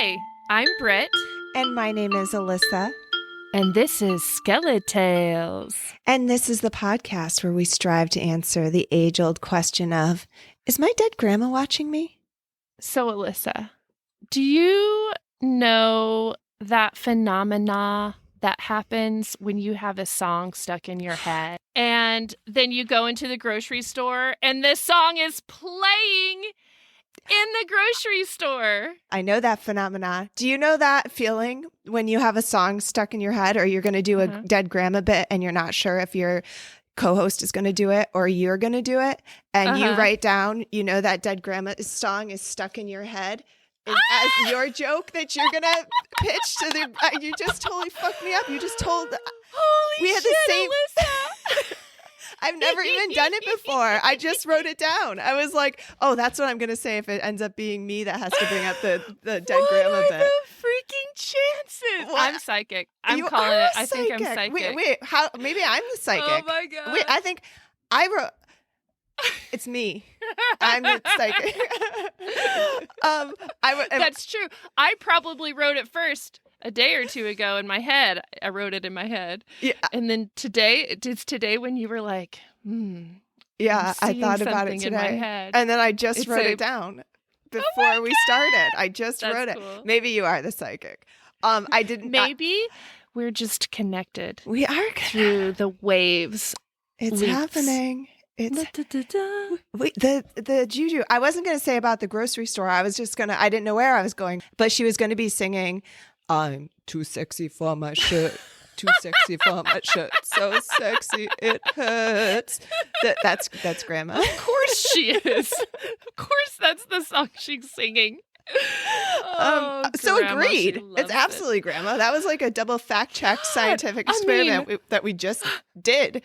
Hi, I'm Britt. And my name is Alissa. And this is SkeleTales. And this is the podcast where we strive to answer the age-old question of, is my dead grandma watching me? So, Alissa, do you know that phenomena that happens when you have a song stuck in your head and then you go into the grocery store and this song is playing in the grocery store? I know that phenomena. Do you know that feeling when you have a song stuck in your head or you're going to do a dead grandma bit and you're not sure if your co-host is going to do it or you're going to do it, and you write down, you know, that dead grandma song is stuck in your head as your joke that you're going to pitch to the you just totally fucked me up. You just told Holy we had shit, the same Alissa. I've never even done it before. I just wrote it down. I was like, oh, that's what I'm going to say if it ends up being me that has to bring up the dead grandma bit. What are the freaking chances? What? I'm psychic. I'm You calling are it. a I think I'm psychic. psychic. Wait, how? Maybe I'm the psychic. Oh my god. Wait, I think I wrote. It's me. I'm the psychic. That's true. I probably wrote it first a day or two ago in my head. I wrote it in my head. Yeah. And then today, it's today when you were like, yeah, I thought about it in my today. head. And then I just wrote it down before we started. I just That's wrote cool. it. Maybe you are the psychic. I didn't. Maybe we're just connected. We are through the waves. It's loops. happening. It's Da-da-da-da. wait, the juju. I wasn't going to say about the grocery store. I was just I didn't know where I was going, but she was going to be singing, "I'm too sexy for my shirt, too sexy for my shirt, so sexy it hurts." That's grandma. Of course she is. Of course, that's the song she's singing. So Grandma, agreed. she loves It's absolutely grandma. That was like a double fact-checked scientific experiment that we just did.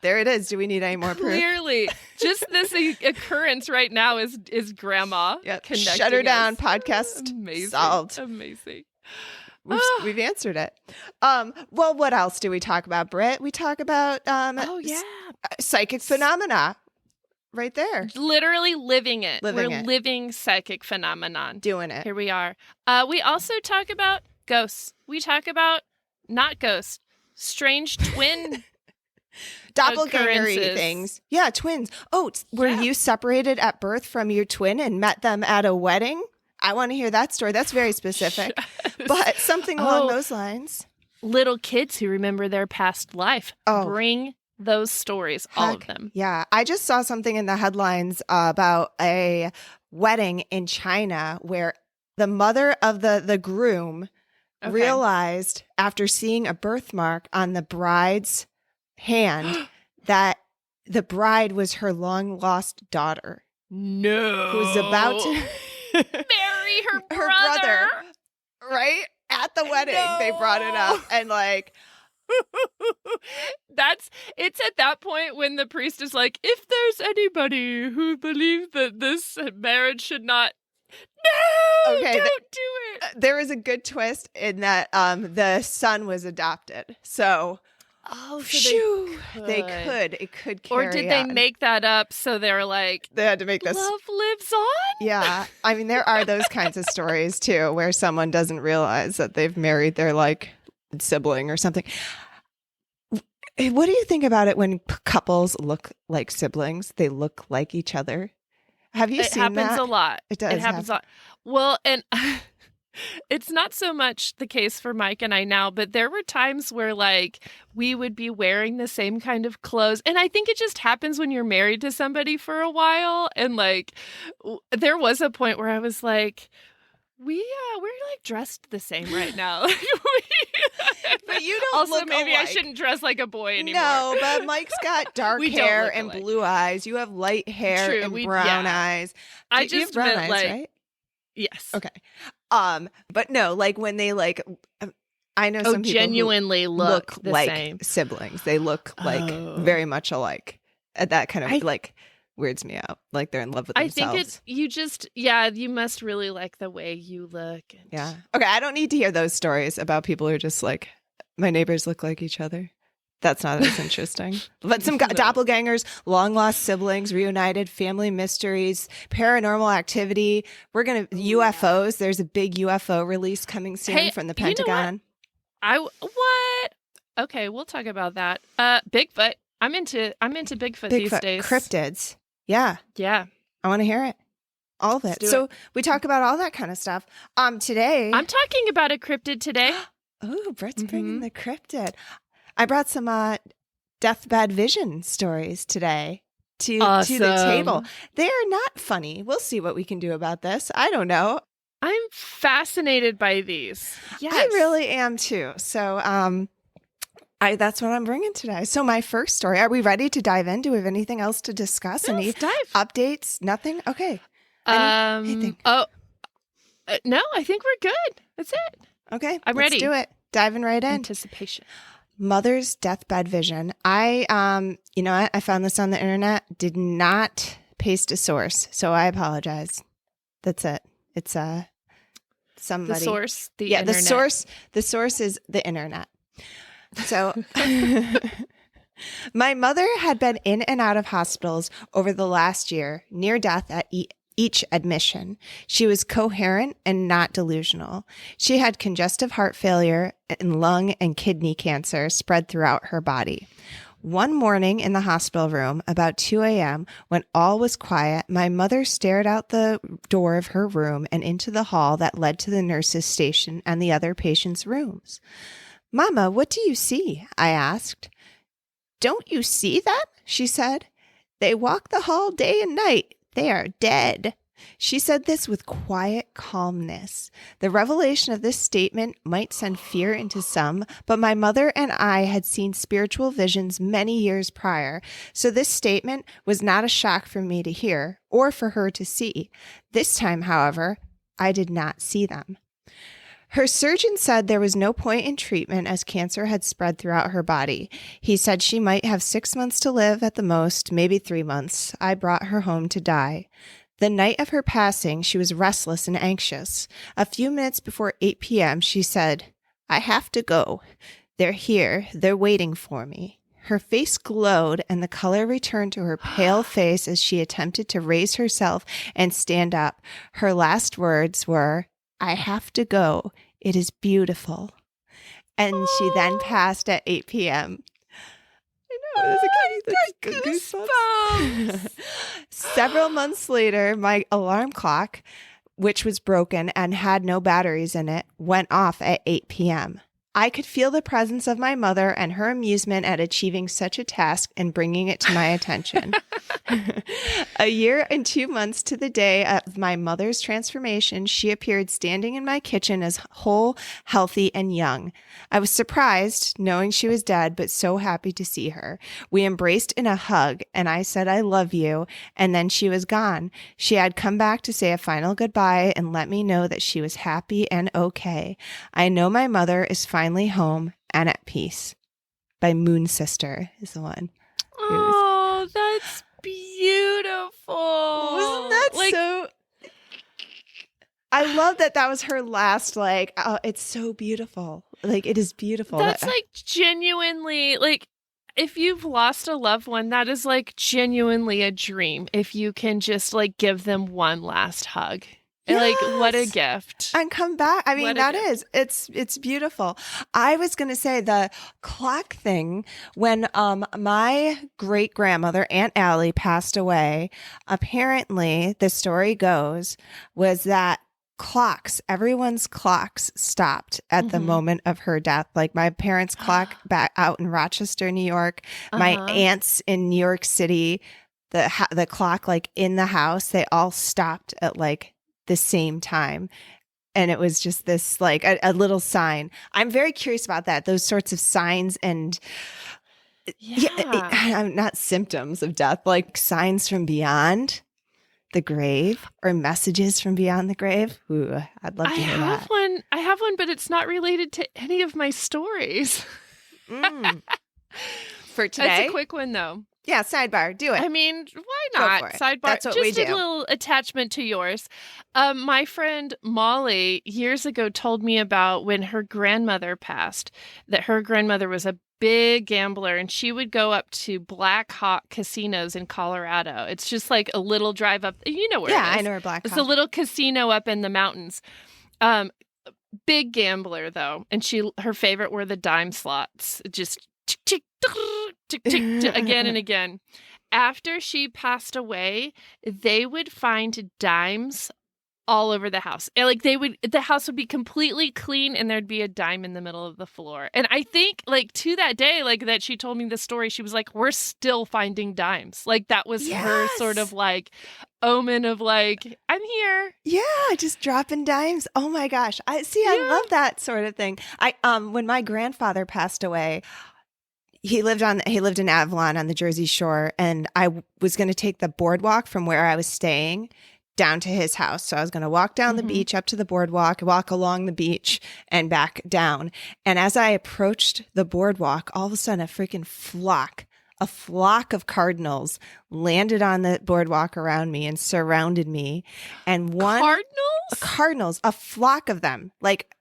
There it is. Do we need any more proof? Clearly, just this occurrence right now is grandma. Yeah. Connecting Shut her down. us. Podcast Amazing. solved. Amazing. We've answered it. Well, what else do we talk about, Britt? We talk about psychic phenomena. Right there. Literally living it. We're it. living psychic phenomenon. Doing it. Here we are. We also talk about ghosts. We talk about not ghosts, strange twin doppelganger occurrences. things. Yeah, twins. Oh, were you separated at birth from your twin and met them at a wedding? I want to hear that story. That's very specific. But something along those lines. Little kids who remember their past life. Bring those stories, all of them. Yeah. I just saw something in the headlines about a wedding in China where the mother of the groom realized after seeing a birthmark on the bride's hand that the bride was her long lost daughter. No. Who was about to marry her brother. Right? At the wedding, they brought it up and like it's at that point when the priest is like, if there's anybody who believes that this marriage should not, don't do it. There was a good twist in that the son was adopted. So they could. It could carry Or did they make that up so they're like, they had to make this love lives on? Yeah. I mean, there are those kinds of stories too where someone doesn't realize that they've married their like sibling or something. What do you think about it when couples look like siblings? They look like each other. Have you seen that? It happens a lot. It does. It happens a lot. Well, and it's not so much the case for Mike and I now, but there were times where like we would be wearing the same kind of clothes. And I think it just happens when you're married to somebody for a while. And like there was a point where I was like, we're like dressed the same right now. But you don't also, look maybe alike. I shouldn't dress like a boy anymore. No, but Mike's got dark hair and blue eyes. You have light hair and brown eyes. I you just have brown meant eyes, like, right? Yes. Okay. But no, like when they like, I know some people genuinely who look the like same. siblings. They look like very much alike. That kind of like weirds me out. Like they're in love with themselves. I think you must really like the way you look. Yeah. Okay. I don't need to hear those stories about people who are just like, my neighbors look like each other. That's not as interesting. But some doppelgangers, long lost siblings, reunited, family mysteries, paranormal activity. We're going to UFOs. There's a big UFO release coming soon from the Pentagon. What? Okay, we'll talk about that. Bigfoot. I'm into Bigfoot these days. Cryptids. Yeah. Yeah. I want to hear it. All of it. So we talk about all that kind of stuff. Today I'm talking about a cryptid today. Oh, Britt's bringing the cryptid. I brought some deathbed vision stories today to the table. They're not funny. We'll see what we can do about this. I don't know. I'm fascinated by these. Yes. I really am too. So that's what I'm bringing today. So my first story, are we ready to dive in? Do we have anything else to discuss? Any updates? Nothing? Okay. No, I think we're good. That's it. Okay. I'm ready. Let's do it. Diving right in. Anticipation. Mother's deathbed vision. I found this on the internet, did not paste a source, so I apologize. That's it. It's somebody. The source, the internet. The source is the internet. So my mother had been in and out of hospitals over the last year, near death at each admission. She was coherent and not delusional. She had congestive heart failure and lung and kidney cancer spread throughout her body. One morning in the hospital room, about 2 a.m., when all was quiet, my mother stared out the door of her room and into the hall that led to the nurse's station and the other patients' rooms. "Mama, what do you see?" I asked. "Don't you see them?" she said. "They walk the hall day and night. They are dead." She said this with quiet calmness. The revelation of this statement might send fear into some, but my mother and I had seen spiritual visions many years prior, so this statement was not a shock for me to hear or for her to see. This time, however, I did not see them. Her surgeon said there was no point in treatment as cancer had spread throughout her body. He said she might have 6 months to live at the most, maybe 3 months. I brought her home to die. The night of her passing, she was restless and anxious. A few minutes before 8 p.m., she said, "I have to go. They're here. They're waiting for me." Her face glowed and the color returned to her pale face as she attempted to raise herself and stand up. Her last words were, "I have to go. It is beautiful." And she then passed at 8 p.m. I know. Goosebumps. Several months later, my alarm clock, which was broken and had no batteries in it, went off at 8 p.m. I could feel the presence of my mother and her amusement at achieving such a task and bringing it to my attention. A year and 2 months to the day of my mother's transformation, she appeared standing in my kitchen as whole, healthy, and young. I was surprised, knowing she was dead, but so happy to see her. We embraced in a hug, and I said, "I love you," and then she was gone. She had come back to say a final goodbye and let me know that she was happy and okay. I know my mother is finally home and at peace. By Moon Sister is the one. Oh, that's beautiful. Wasn't that so? I love that was her last, it's so beautiful. It is beautiful. That's genuinely, if you've lost a loved one, that is genuinely a dream. If you can just give them one last hug. Yes. What a gift. And come back. I mean, it's beautiful. I was going to say the clock thing, when my great grandmother, Aunt Allie, passed away, apparently the story goes was that everyone's clocks stopped at the moment of her death. My parents' clock back out in Rochester, New York, my aunt's in New York City, the clock in the house, they all stopped at the same time. And it was just this a little sign. I'm very curious about that, those sorts of signs and not symptoms of death, signs from beyond the grave or messages from beyond the grave. Ooh, I'd love to hear that. I have one, but it's not related to any of my stories. For today? It's a quick one though. Yeah, sidebar. Do it. I mean, why Go not? for it. Sidebar. That's what just we do. a little attachment to yours. My friend Molly years ago told me about when her grandmother passed, that her grandmother was a big gambler and she would go up to Black Hawk casinos in Colorado. It's just like a little drive up. You know where it is. I know where Black Hawk. It's a little casino up in the mountains. Big gambler though, and her favorite were the dime slots. Just tick, tick, tick, tick, tick, again and again. After she passed away, they would find dimes all over the house. And like the house would be completely clean and there'd be a dime in the middle of the floor. And I think like to that day, like that she told me the story, she was like, we're still finding dimes. Like that was her sort of like omen of like, I'm here. Yeah, just dropping dimes. Oh my gosh. I love that sort of thing. When my grandfather passed away, he lived in Avalon on the Jersey Shore, and I was going to take the boardwalk from where I was staying down to his house. So I was going to walk down the beach up to the boardwalk, walk along the beach and back down. And as I approached the boardwalk, all of a sudden a flock of cardinals landed on the boardwalk around me and surrounded me. And cardinals, a flock of them, like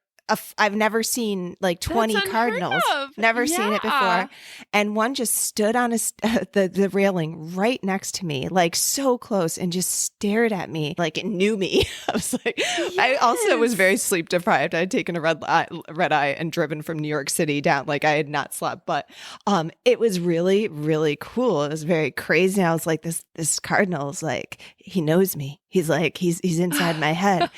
I've never seen like 20 cardinals. Never seen it before. And one just stood on the railing right next to me, like so close, and just stared at me like it knew me. I was like, I also was very sleep deprived. I had taken a red eye and driven from New York City down. Like I had not slept, but it was really, really cool. It was very crazy. I was like, this cardinal is like, he knows me. He's like, he's inside my head.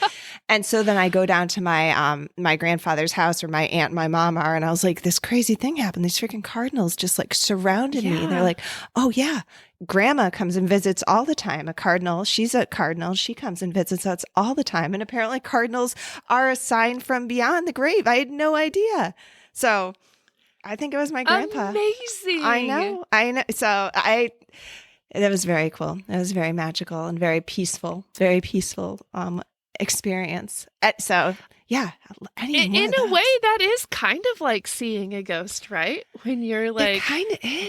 And so then I go down to my grandfather's house where my aunt and my mom are. And I was like, this crazy thing happened. These freaking cardinals just like surrounded me. And they're like, oh yeah, grandma comes and visits all the time. A cardinal. She's a cardinal. She comes and visits us all the time. And apparently cardinals are a sign from beyond the grave. I had no idea. So I think it was my grandpa. Amazing. I know. So that was very cool. It was very magical and very peaceful experience. So yeah. In a way, that is kind of like seeing a ghost, right? When your like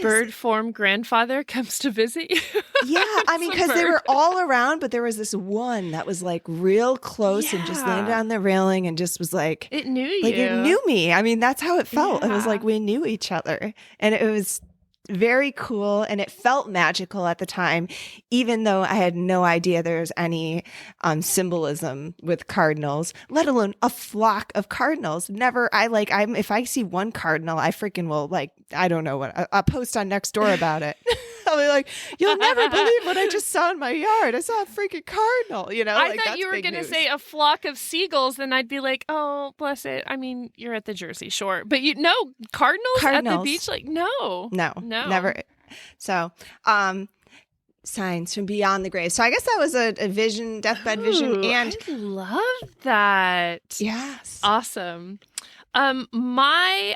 bird form grandfather comes to visit you. Yeah. I mean, because they were all around, but there was this one that was like real close and just landed on the railing and just was like, it knew you. Like it knew me. I mean, that's how it felt. It was like we knew each other. And it was very cool, and it felt magical at the time, even though I had no idea there was any symbolism with cardinals, let alone a flock of cardinals. If I see one cardinal, I freaking will, like, I don't know what, I'll post on Nextdoor about it. I'll be like, you'll never believe what I just saw in my yard. I saw a freaking cardinal, you know? I thought you were going to say a flock of seagulls, and I'd be like, oh, bless it. I mean, you're at the Jersey Shore. But cardinals at the beach? Like, no. Never. So, signs from beyond the grave. So I guess that was a vision, deathbed vision. And I love that. Yes. Awesome. I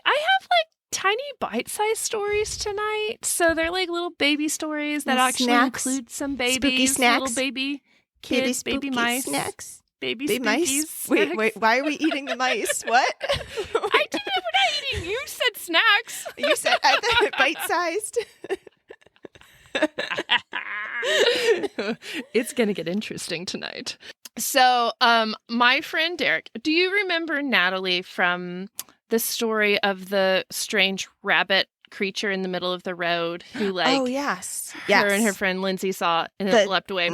have like tiny bite-sized stories tonight. So they're like little baby stories that actually include some babies. Spooky snacks. Little baby kids, baby mice. Snacks. Baby mice. Wait, why are we eating the mice? What? We're not eating. You said snacks. You said bite-sized. It's going to get interesting tonight. So, my friend Derrick, do you remember Natalie from the story of the strange rabbit creature in the middle of the road who, like, oh, yes. Her and her friend Lindsay saw and it leapt away?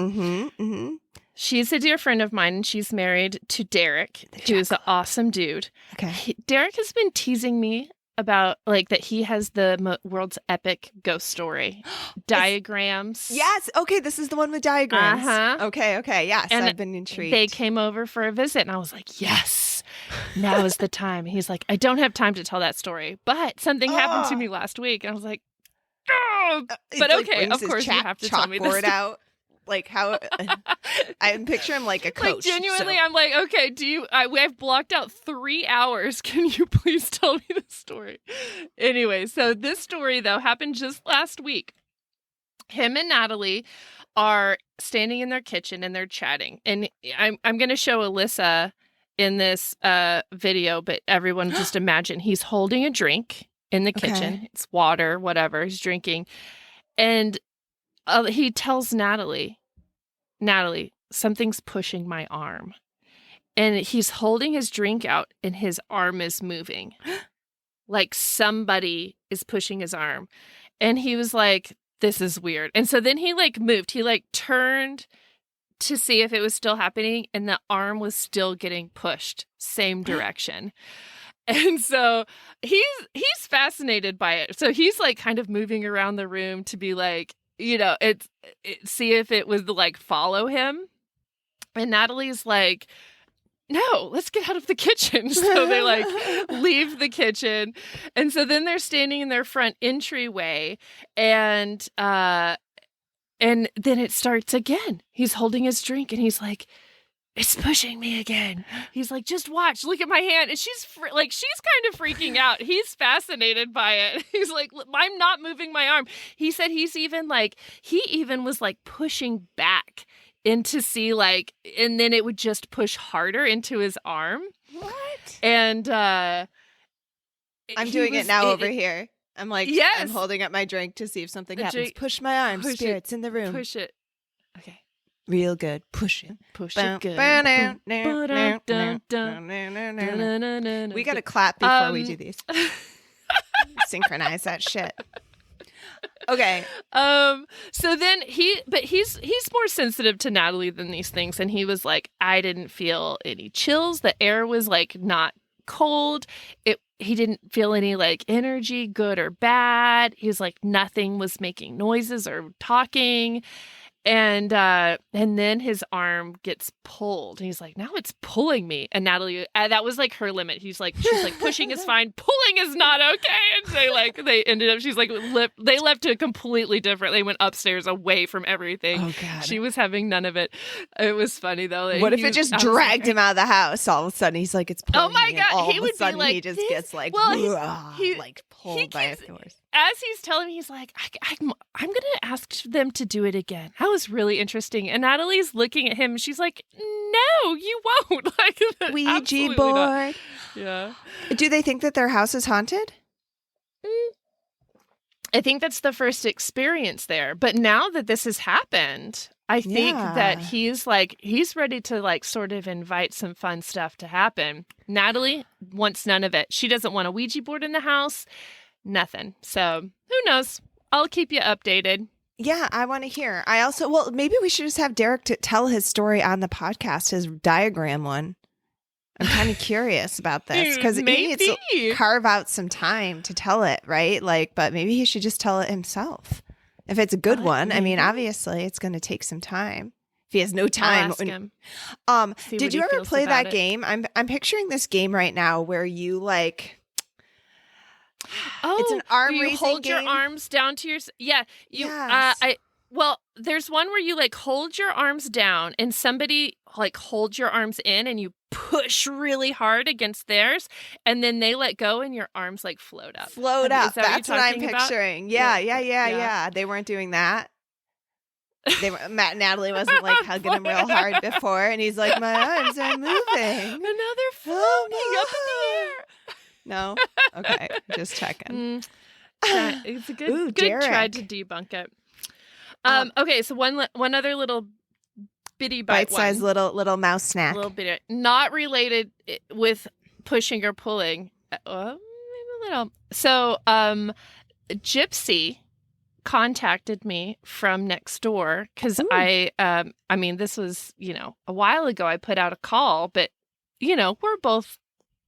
She's a dear friend of mine, and she's married to Derrick, who's an awesome dude. Okay. Derrick has been teasing me about, like, that he has the world's epic ghost story. Diagrams. Yes. Okay, this is the one with diagrams. Uh-huh. Okay. Yes, and I've been intrigued. They came over for a visit, and I was like, yes, now is the time. He's like, I don't have time to tell that story, but something happened to me last week. And I was like, oh. But okay, of course you have to tell me this. Out. Like how I picture him like a coach. Like genuinely, I'm like, okay, I've blocked out 3 hours. Can you please tell me the story? Anyway, so this story though happened just last week. Him and Natalie are standing in their kitchen and they're chatting. And I'm going to show Alissa in this video, but everyone just imagine he's holding a drink in the kitchen. It's water, whatever he's drinking. And he tells Natalie, something's pushing my arm. And he's holding his drink out and his arm is moving. Like somebody is pushing his arm. And he was like, this is weird. And so then he like moved. He like turned to see if it was still happening. And the arm was still getting pushed same direction. And so he's fascinated by it. So he's like kind of moving around the room to be like, see if it would like follow him. And Natalie's like, no, let's get out of the kitchen. So they like leave the kitchen. And so then they're standing in their front entryway and then it starts again. He's holding his drink and he's like, it's pushing me again. He's like, just watch, look at my hand. And she's kind of freaking out. He's fascinated by it. He's like, I'm not moving my arm. He said he even was like pushing back into see like, and then it would just push harder into his arm. What? And I'm doing it now over here. I'm like, yes. I'm holding up my drink to see if something happens. Push my arm, spirits in the room. Push it. Okay. Real good. Push it. Push it good. We got to clap before we do these. Synchronize that shit. Okay. So then he's more sensitive to Natalie than these things. And he was like, I didn't feel any chills. The air was like not cold. He didn't feel any like energy, good or bad. He was like, nothing was making noises or talking. And then his arm gets pulled. And he's like, now it's pulling me. And Natalie, that was like her limit. She's like, pushing is fine. Pulling is not okay. And they ended up, she's like, they left it completely different. They went upstairs away from everything. Oh, God. She was having none of it. It was funny, though. What if it just dragged him out of the house? All of a sudden, he's like, it's pulling Oh, my me. God. All he of would a sudden, be like, he just gets like, like pulled by a force. As he's telling me, he's like, I'm going to ask them to do it again. That was really interesting. And Natalie's looking at him. She's like, no, you won't. Like, Ouija boy. Not. Yeah. Do they think that their house is haunted? I think that's the first experience there. But now that this has happened, I think that he's ready to like sort of invite some fun stuff to happen. Natalie wants none of it. She doesn't want a Ouija board in the house. Nothing. So who knows? I'll keep you updated. Yeah, I want to hear. Maybe we should just have Derrick to tell his story on the podcast, his diagram one. I'm kind of curious about this because he needs to carve out some time to tell it, right? Like, but maybe he should just tell it himself. If it's a good one, maybe. I mean, obviously it's going to take some time. If he has no time. I'll ask him. Did you ever play that game? I'm picturing this game right now where you like... Oh, it's an arm raising you hold game. Your arms down to your there's one where you like hold your arms down and somebody like holds your arms in and you push really hard against theirs and then they let go and your arms like float up. That's what I'm picturing. Yeah. They weren't doing that. Natalie wasn't like hugging him real hard before and he's like, my arms are moving. And now they're floating up in the air. No? Okay. Just checking. It's a good try to debunk it. Okay, so one other little bitty bite-sized little mouse snack. A little bit not related with pushing or pulling. Maybe a little. So, Gypsy contacted me from next door because this was, a while ago. I put out a call, but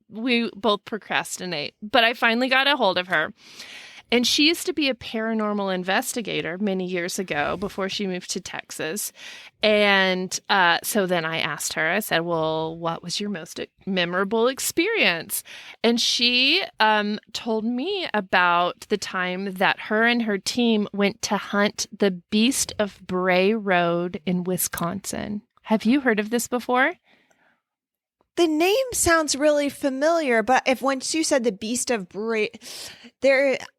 we both procrastinate, but I finally got a hold of her. And she used to be a paranormal investigator many years ago before she moved to Texas. And so then I asked her, I said, well, what was your most memorable experience? And she told me about the time that her and her team went to hunt the Beast of Bray Road in Wisconsin. Have you heard of this before? The name sounds really familiar, but once you said the Beast of Bray,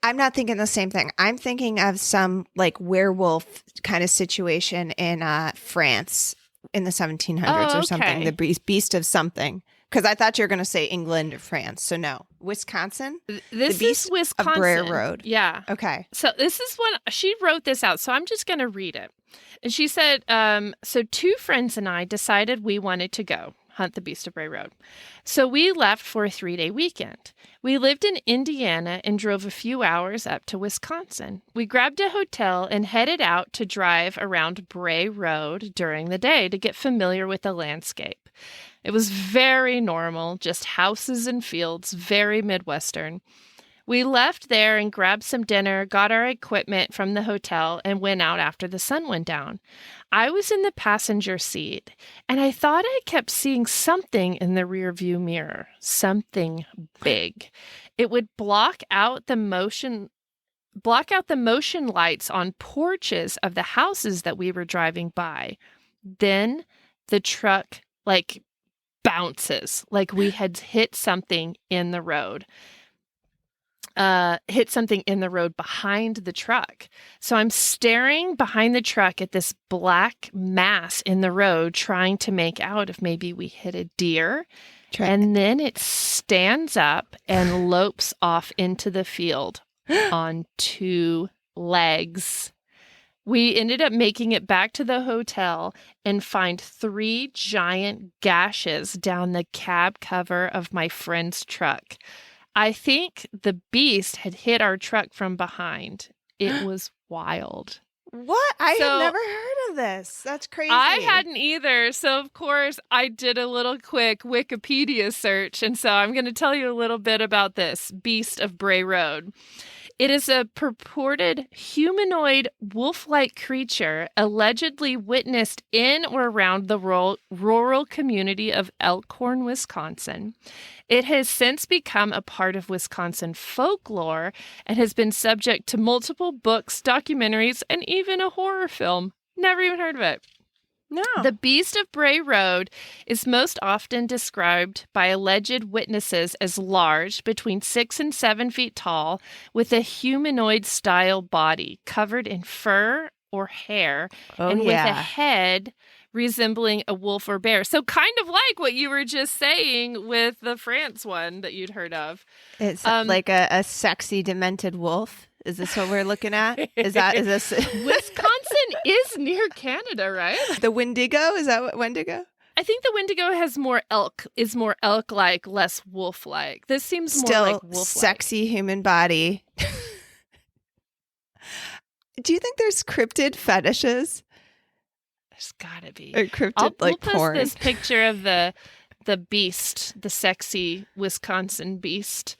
I'm not thinking the same thing. I'm thinking of some like werewolf kind of situation in France in the 1700s or something. The Beast of something. Because I thought you were going to say England or France. So no. Wisconsin? This is Wisconsin. Of Bray Road. Yeah. Okay. So this is when she wrote this out. So I'm just going to read it. And she said, so 2 friends and I decided we wanted to go hunt the Beast of Bray Road. So we left for a 3-day weekend. We lived in Indiana and drove a few hours up to Wisconsin. We grabbed a hotel and headed out to drive around Bray Road during the day to get familiar with the landscape. It was very normal, just houses and fields, very Midwestern. We left there and grabbed some dinner, got our equipment from the hotel, and went out after the sun went down. I was in the passenger seat, and I thought I kept seeing something in the rearview mirror, something big. It would block out the motion lights on porches of the houses that we were driving by. Then the truck, bounces, like we had hit something in the road. Behind the truck. So I'm staring behind the truck at this black mass in the road, trying to make out if maybe we hit a deer. And then it stands up and lopes off into the field on 2 legs. We ended up making it back to the hotel and find 3 giant gashes down the cab cover of my friend's truck. I think the beast had hit our truck from behind. It was wild. What? I had never heard of this. That's crazy. I hadn't either. So, of course, I did a little quick Wikipedia search. And so I'm going to tell you a little bit about this Beast of Bray Road. It is a purported humanoid wolf-like creature allegedly witnessed in or around the rural community of Elkhorn, Wisconsin. It has since become a part of Wisconsin folklore and has been subject to multiple books, documentaries, and even a horror film. Never even heard of it. No. The Beast of Bray Road is most often described by alleged witnesses as large, between 6 and 7 feet tall, with a humanoid-style body covered in fur or hair, with a head resembling a wolf or bear. So kind of like what you were just saying with the France one that you'd heard of. It's like a sexy, demented wolf. Is this what we're looking at? Is this Wisconsin is near Canada, right? The Wendigo? Is that what Wendigo? I think the Wendigo has more elk-like, less wolf-like. This seems still more like wolf-like. Sexy human body. Do you think there's cryptid fetishes? There's gotta be. Or cryptid we'll porn. post this picture of the beast, the sexy Wisconsin beast.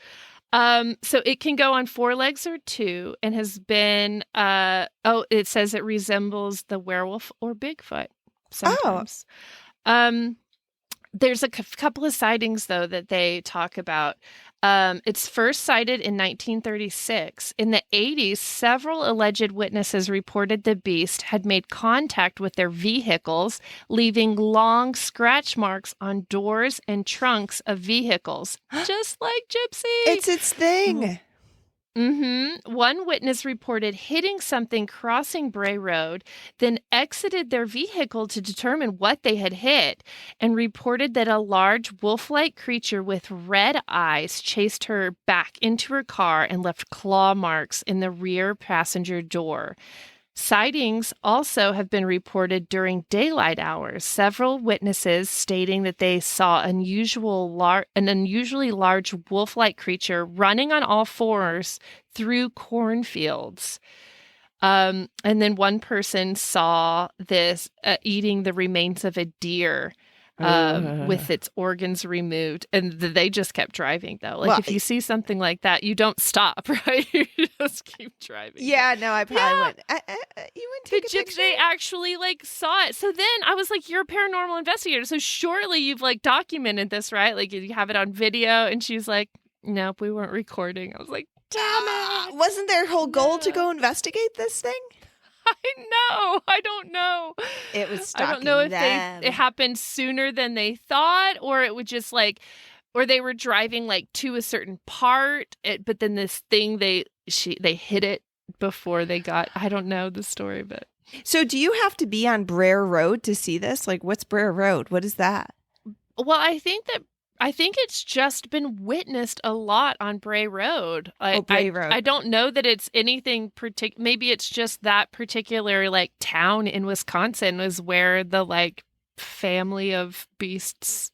So it can go on 4 legs or 2 and has been, it says it resembles the werewolf or Bigfoot sometimes. There's a couple of sightings, though, that they talk about. It's first sighted in 1936. In the 80s, several alleged witnesses reported the beast had made contact with their vehicles, leaving long scratch marks on doors and trunks of vehicles, just like Gypsy. It's its thing. Mm-hmm. One witness reported hitting something crossing Bray Road, then exited their vehicle to determine what they had hit, and reported that a large wolf-like creature with red eyes chased her back into her car and left claw marks in the rear passenger door. Sightings also have been reported during daylight hours, several witnesses stating that they saw an unusually large wolf-like creature running on all 4s through cornfields. And then one person saw this eating the remains of a deer with its organs removed. And they just kept driving, though. If you see something like that, you don't stop, right? You just keep driving. Yeah, no, I probably wouldn't. You wouldn't take a picture? They actually, saw it. So then I was like, you're a paranormal investigator. So surely you've, documented this, right? You have it on video. And she's like, nope, we weren't recording. I was like, damn it. Wasn't their whole goal to go investigate this thing? I don't know. It was stalking I don't know if them. it happened sooner than they thought, or it would just or they were driving to a certain part, but then this thing they hit it before they got. I don't know the story, but. So do you have to be on Bray Road to see this? What's Bray Road? What is that? Well, I think that I think it's just been witnessed a lot on Bray Road. Bray Road. I don't know that it's anything particular. Maybe it's just that particular like town in Wisconsin is where the like family of beasts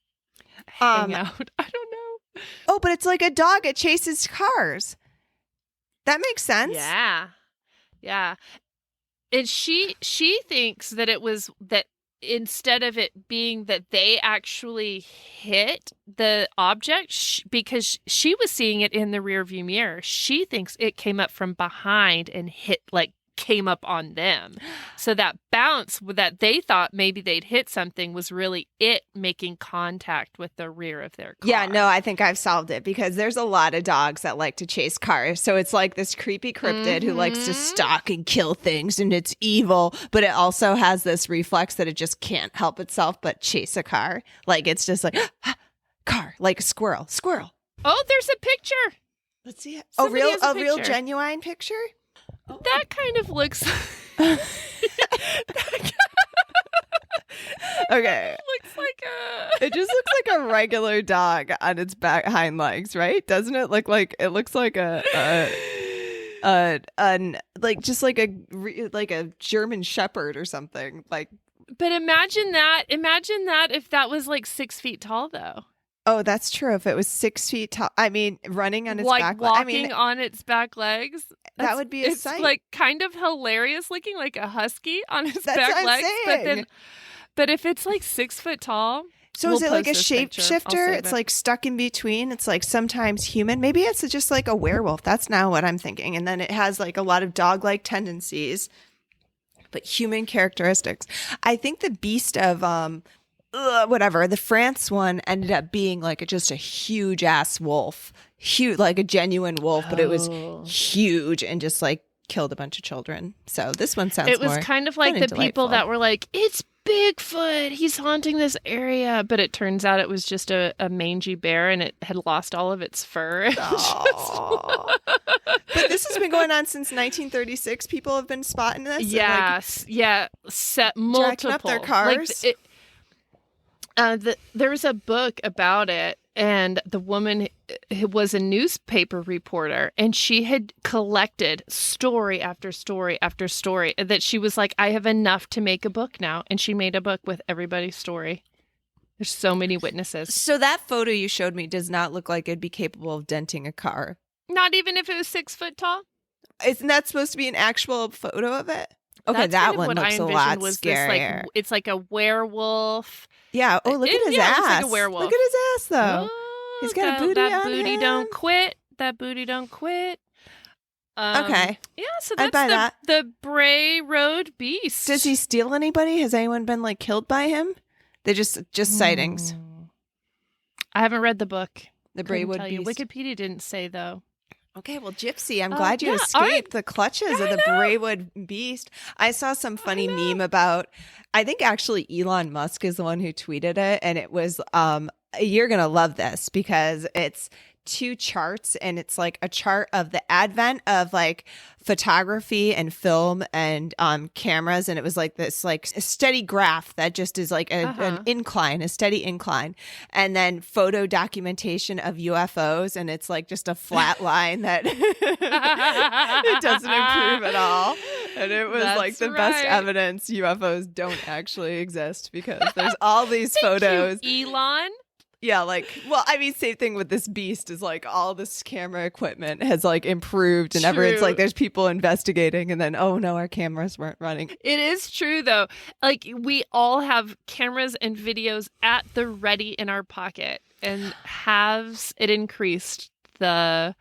hang out. I don't know. Oh, but it's like a dog. It chases cars. That makes sense. Yeah. And she thinks that it was that instead of it being that they actually hit the object, because she was seeing it in the rearview mirror, she thinks it came up from behind and came up on them. So that bounce that they thought maybe they'd hit something was really it making contact with the rear of their car. Yeah, no, I think I've solved it because there's a lot of dogs that like to chase cars. So it's like this creepy cryptid who likes to stalk and kill things and it's evil, but it also has this reflex that it just can't help itself but chase a car. Like it's just like, car, like a squirrel. Oh, there's a picture. Let's see it. Somebody has a real picture. genuine picture? That kind of looks Okay. looks like It just looks like a regular dog on its back hind legs, right? Doesn't it look like it looks like just like a German shepherd or something. Like, but imagine that if that was like 6 feet tall though. Oh, that's true. If it was 6 feet tall, I mean, running on its back, walking on its back legs, that would be a sight. It's like kind of hilarious looking, like a husky on its That's back what I'm legs. saying. But if it's like 6 foot tall, so is it like a shapeshifter? It's like stuck in between. It's like sometimes human. Maybe it's just like a werewolf. That's now what I'm thinking. And then it has like a lot of dog-like tendencies, but human characteristics. I think the Beast of the France one ended up being like just a huge ass wolf, like a genuine wolf, but it was huge and just like killed a bunch of children. So this one sounds. It was kind of like the people that were like, "It's Bigfoot. He's haunting this area," but it turns out it was just a mangy bear, and it had lost all of its fur. But this has been going on since 1936. People have been spotting this. Yes, set multiple jacking up their cars. There was a book about it, and the woman was a newspaper reporter, and she had collected story after story after story that she was like, I have enough to make a book now. And she made a book with everybody's story. There's so many witnesses. So that photo you showed me does not look like it'd be capable of denting a car. Not even if it was 6 foot tall? Isn't that supposed to be an actual photo of it? Okay, That's that kind of one what looks I a envisioned lot was scarier. it's like a werewolf. Yeah. Oh, look at his ass. It looks like a werewolf. Look at his ass, though. He's got a booty that on booty him. don't quit. That booty don't quit. Okay. Yeah, so I'd buy that's the Bray Road Beast. Does he steal anybody? Has anyone been like killed by him? They just sightings. I haven't read the book. The Bray Road Beast. Wikipedia didn't say though. Okay, well, Gypsy, I'm glad you escaped right. the clutches of the Bray Road Beast. I saw some funny meme about, I think actually Elon Musk is the one who tweeted it, and it was, you're going to love this because it's 2 charts, and it's like a chart of the advent of like photography and film and cameras, and it was like this like a steady graph that just is like an incline, a steady incline, and then photo documentation of UFOs, and it's like just a flat line that it doesn't improve at all. And it was like the best evidence UFOs don't actually exist because there's all these photos. Elon. Yeah, like, well, I mean, same thing with this beast is like all this camera equipment has like improved and it's like there's people investigating and then, oh no, our cameras weren't running. It is true though. Like we all have cameras and videos at the ready in our pocket, and has it increased the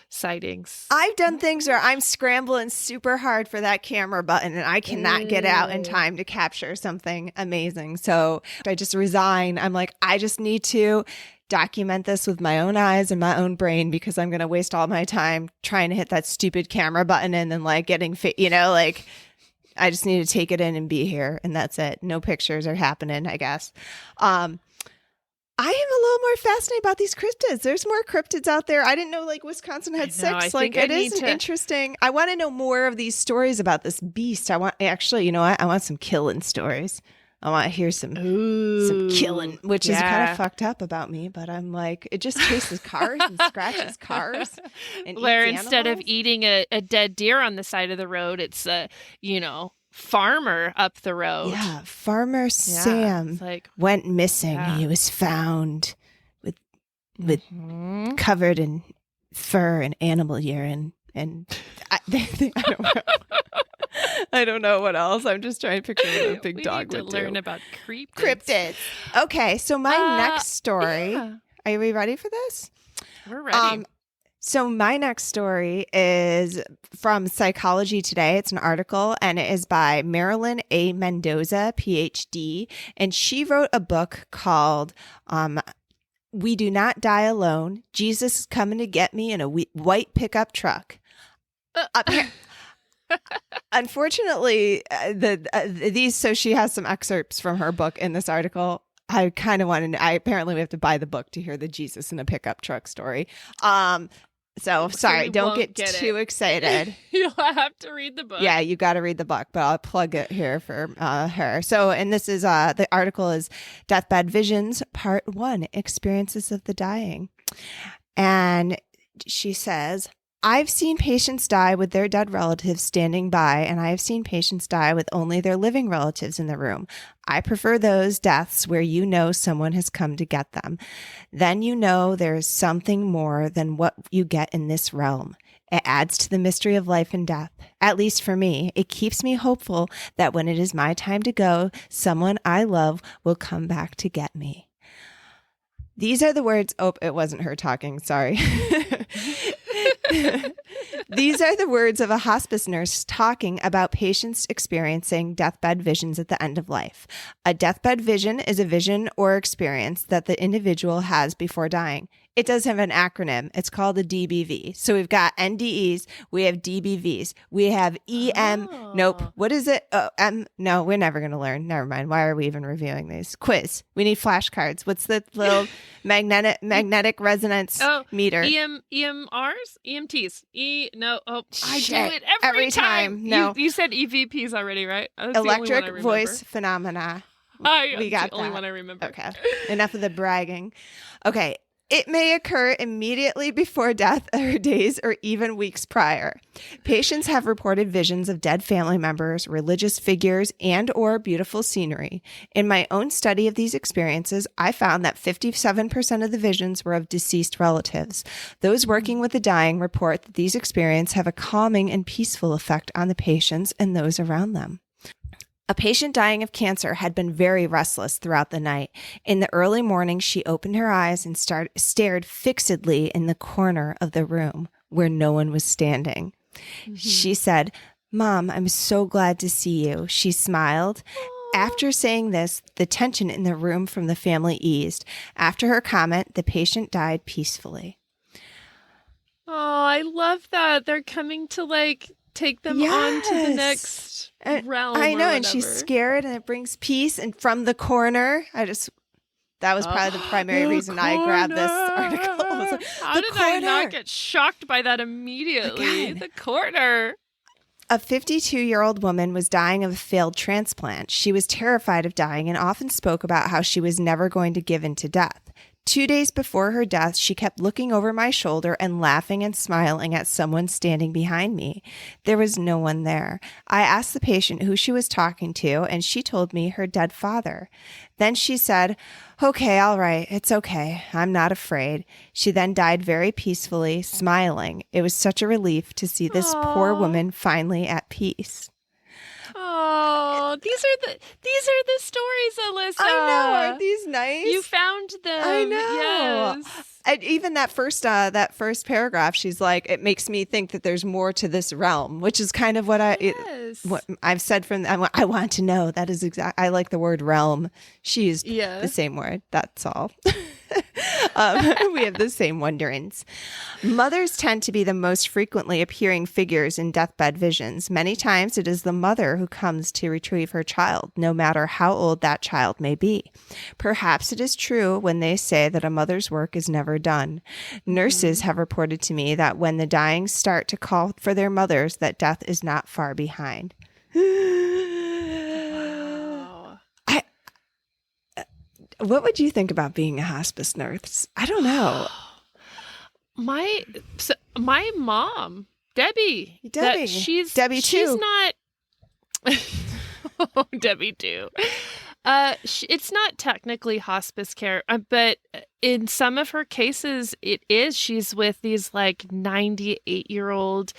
sightings? I've done things where I'm scrambling super hard for that camera button and I cannot get out in time to capture something amazing. So I just resign. I'm like, I just need to document this with my own eyes and my own brain because I'm going to waste all my time trying to hit that stupid camera button and then like getting fit, like I just need to take it in and be here. And that's it. No pictures are happening, I guess. I am a little more fascinated about these cryptids. There's more cryptids out there. I didn't know like Wisconsin had 6. Like it is interesting. I want to know more of these stories about this beast. I want actually, you know what? I want some killing stories. I want to hear some killing, which is kind of fucked up about me. But I'm like, it just chases cars and scratches cars. And where eats instead animals. of eating a dead deer on the side of the road, it's a, farmer up the road. Yeah, Farmer Sam went missing. Yeah. He was found with covered in fur and animal urine. And I don't know. I don't know what else. I'm just trying to picture what a big dog would do. Learn about cryptids. Okay, so my next story. Yeah. Are we ready for this? We're ready. So my next story is from Psychology Today. It's an article, and it is by Marilyn A. Mendoza, PhD, and she wrote a book called "We Do Not Die Alone. Jesus is Coming to Get Me in a White Pickup Truck." Unfortunately, so she has some excerpts from her book in this article. I kind of want to. Apparently we have to buy the book to hear the Jesus in a pickup truck story. So sorry, don't get too excited. You'll have to read the book. Yeah, you got to read the book, but I'll plug it here for her. So, and this is the article is Deathbed Visions, Part 1, Experiences of the Dying. And she says, I've seen patients die with their dead relatives standing by, and I have seen patients die with only their living relatives in the room. I prefer those deaths where you know someone has come to get them. Then you know there is something more than what you get in this realm. It adds to the mystery of life and death. At least for me, it keeps me hopeful that when it is my time to go, someone I love will come back to get me. These are the words. Oh, it wasn't her talking. Sorry. These are the words of a hospice nurse talking about patients experiencing deathbed visions at the end of life. A deathbed vision is a vision or experience that the individual has before dying. It does have an acronym. It's called a DBV. So we've got NDEs. We have DBVs. We have EM. Oh. Nope. What is it? Oh, no, we're never going to learn. Never mind. Why are we even reviewing these? Quiz. We need flashcards. What's the little magnetic resonance meter? EMRs? EMTs? I Shit. do it every time. No. You said EVPs already, right? That's Electric voice phenomena. We got the only one I remember. Okay. Enough of the bragging. Okay. It may occur immediately before death or days or even weeks prior. Patients have reported visions of dead family members, religious figures, and or beautiful scenery. In my own study of these experiences, I found that 57% of the visions were of deceased relatives. Those working with the dying report that these experiences have a calming and peaceful effect on the patients and those around them. A patient dying of cancer had been very restless throughout the night. In the early morning, she opened her eyes and stared fixedly in the corner of the room where no one was standing. Mm-hmm. She said, "Mom, I'm so glad to see you." She smiled. Aww. After saying this, the tension in the room from the family eased. After her comment, the patient died peacefully. Oh, I love that. They're coming to take them on to the next realm. I know, and she's scared, and it brings peace. And from the corner, that was probably the primary reason I grabbed this article. How did I not get shocked by that immediately? Again. The corner. A 52-year-old woman was dying of a failed transplant. She was terrified of dying and often spoke about how she was never going to give in to death. 2 days before her death, she kept looking over my shoulder and laughing and smiling at someone standing behind me. There was no one there. I asked the patient who she was talking to, and she told me her dead father. Then she said, "Okay, all right, it's okay. I'm not afraid." She then died very peacefully, smiling. It was such a relief to see this poor woman finally at peace. Oh, these are the stories, Alissa. I know. Aren't these nice? You found them. I know. Yes. And even that first paragraph, she's like, it makes me think that there's more to this realm, which is kind of what what I've said from. I want to know. That is exact. I like the word realm. She used the same word. That's all. We have the same wonderings. Mothers tend to be the most frequently appearing figures in deathbed visions. Many times it is the mother who comes to retrieve her child, no matter how old that child may be. Perhaps it is true when they say that a mother's work is never done. Nurses have reported to me that when the dying start to call for their mothers, that death is not far behind. What would you think about being a hospice nurse? I don't know. My mom, Debbie, she's Debbie she's too. not Debbie too. It's not technically hospice care, but in some of her cases, it is. She's with these like 98-year-old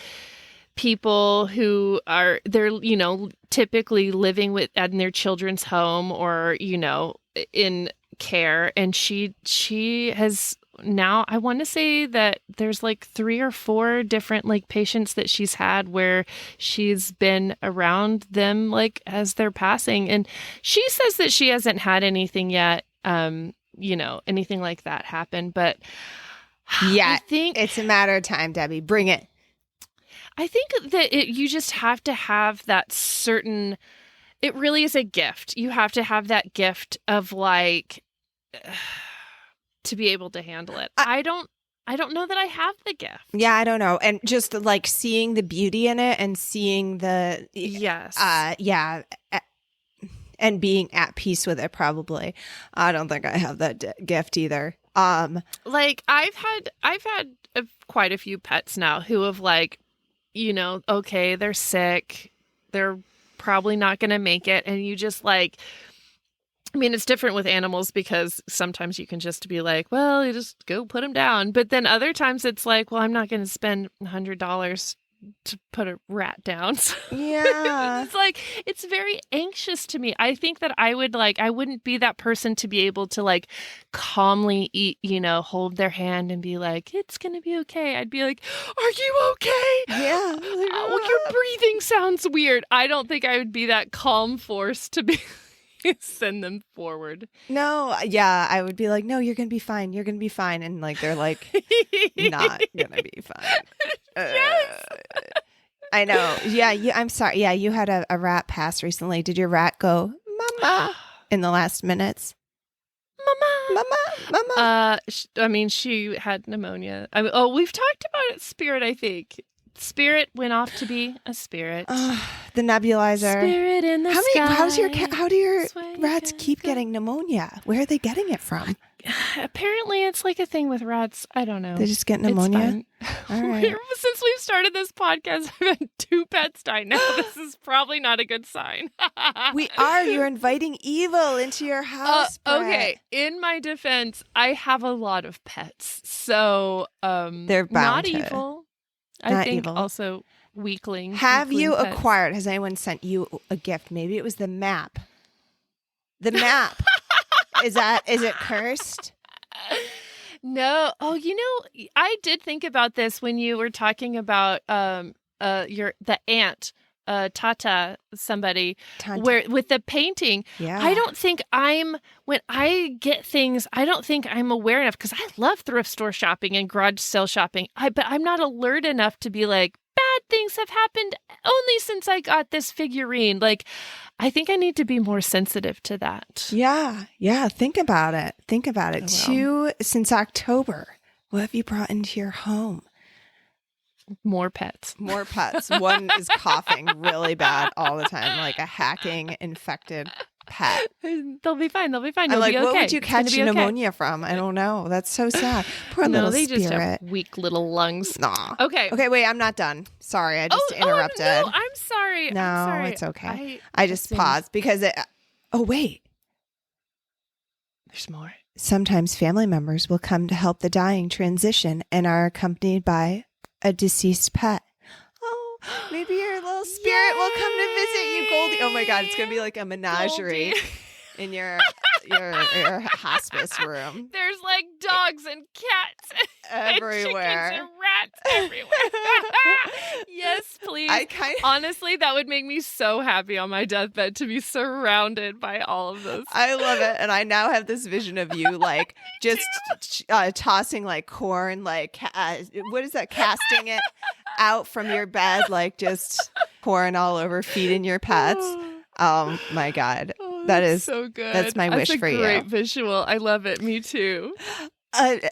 people who they're typically living in their children's home or in care, and she has. Now, I want to say that there's like 3 or 4 different like patients that she's had where she's been around them like as they're passing. And she says that she hasn't had anything yet, anything like that happen. But yeah, I think it's a matter of time, Debbie. Bring it. I think that you just have to have that certain, it really is a gift. You have to have that gift of like, to be able to handle it. I don't know that I have the gift. Yeah, I don't know. And just like seeing the beauty in it and seeing the yes. And being at peace with it probably. I don't think I have that gift either. Like I've had quite a few pets now who have like, okay, they're sick. They're probably not going to make it, and you just like, I mean, it's different with animals because sometimes you can just be like, well, you just go put them down. But then other times it's like, well, I'm not going to spend $100 to put a rat down. Yeah. It's like, it's very anxious to me. I think that I wouldn't be that person to be able to like calmly eat, hold their hand and be like, it's going to be okay. I'd be like, are you okay? Yeah. Well, your breathing sounds weird. I don't think I would be that calm force to be send them forward. No, yeah, I would be like, no, you're gonna be fine. You're gonna be fine, and like they're like, not gonna be fine. Yes. I know. Yeah, I'm sorry. Yeah, you had a rat pass recently. Did your rat go, mama, in the last minutes? Mama. I mean, she had pneumonia. We've talked about it. Spirit, I think. Spirit went off to be a spirit. The nebulizer. Spirit in the sky. How do your rats keep getting pneumonia? Where are they getting it from? Apparently, it's like a thing with rats. I don't know. They just get pneumonia? All right. Since we've started this podcast, I've had 2 pets die now. This is probably not a good sign. We are. You're inviting evil into your house, Britt. Okay. In my defense, I have a lot of pets. So, they're bound not to. Evil. I think evil. Also weakling. Have you pets. acquired? Has anyone sent you a gift? Maybe it was the map. The map. Is it cursed? No. Oh, I did think about this when you were talking about the ant, Tata, somebody, where with the painting. Yeah. I don't think when I get things, I don't think I'm aware enough, because I love thrift store shopping and garage sale shopping. But I'm not alert enough to be like, bad things have happened only since I got this figurine. Like, I think I need to be more sensitive to that. Yeah. Think about it. Oh, well. Since October, what have you brought into your home? More pets. One is coughing really bad all the time, like a hacking infected pet. They'll be fine. I'm You'll like, be okay. what would you catch pneumonia okay. from? I don't know. That's so sad. Poor little they spirit. just have weak little lungs. Nah. Okay, wait, I'm not done. Sorry, I just interrupted. Oh, no, I'm sorry. No, it's okay. I just paused because wait. There's more. Sometimes family members will come to help the dying transition and are accompanied by a deceased pet. Oh, maybe your little spirit will come to visit you, Goldie. Oh my God, it's gonna be like a menagerie in your hospice room. There's like dogs and cats everywhere, and chickens and rats everywhere. Yes, please. Honestly, that would make me so happy on my deathbed to be surrounded by all of those. I love it, and I now have this vision of you like just tossing like corn, like what is that? Casting it out from your bed, like just pouring all over, feeding your pets. Oh my God. That is so good. That's my wish for you. That's a great visual. I love it. Me too. Okay.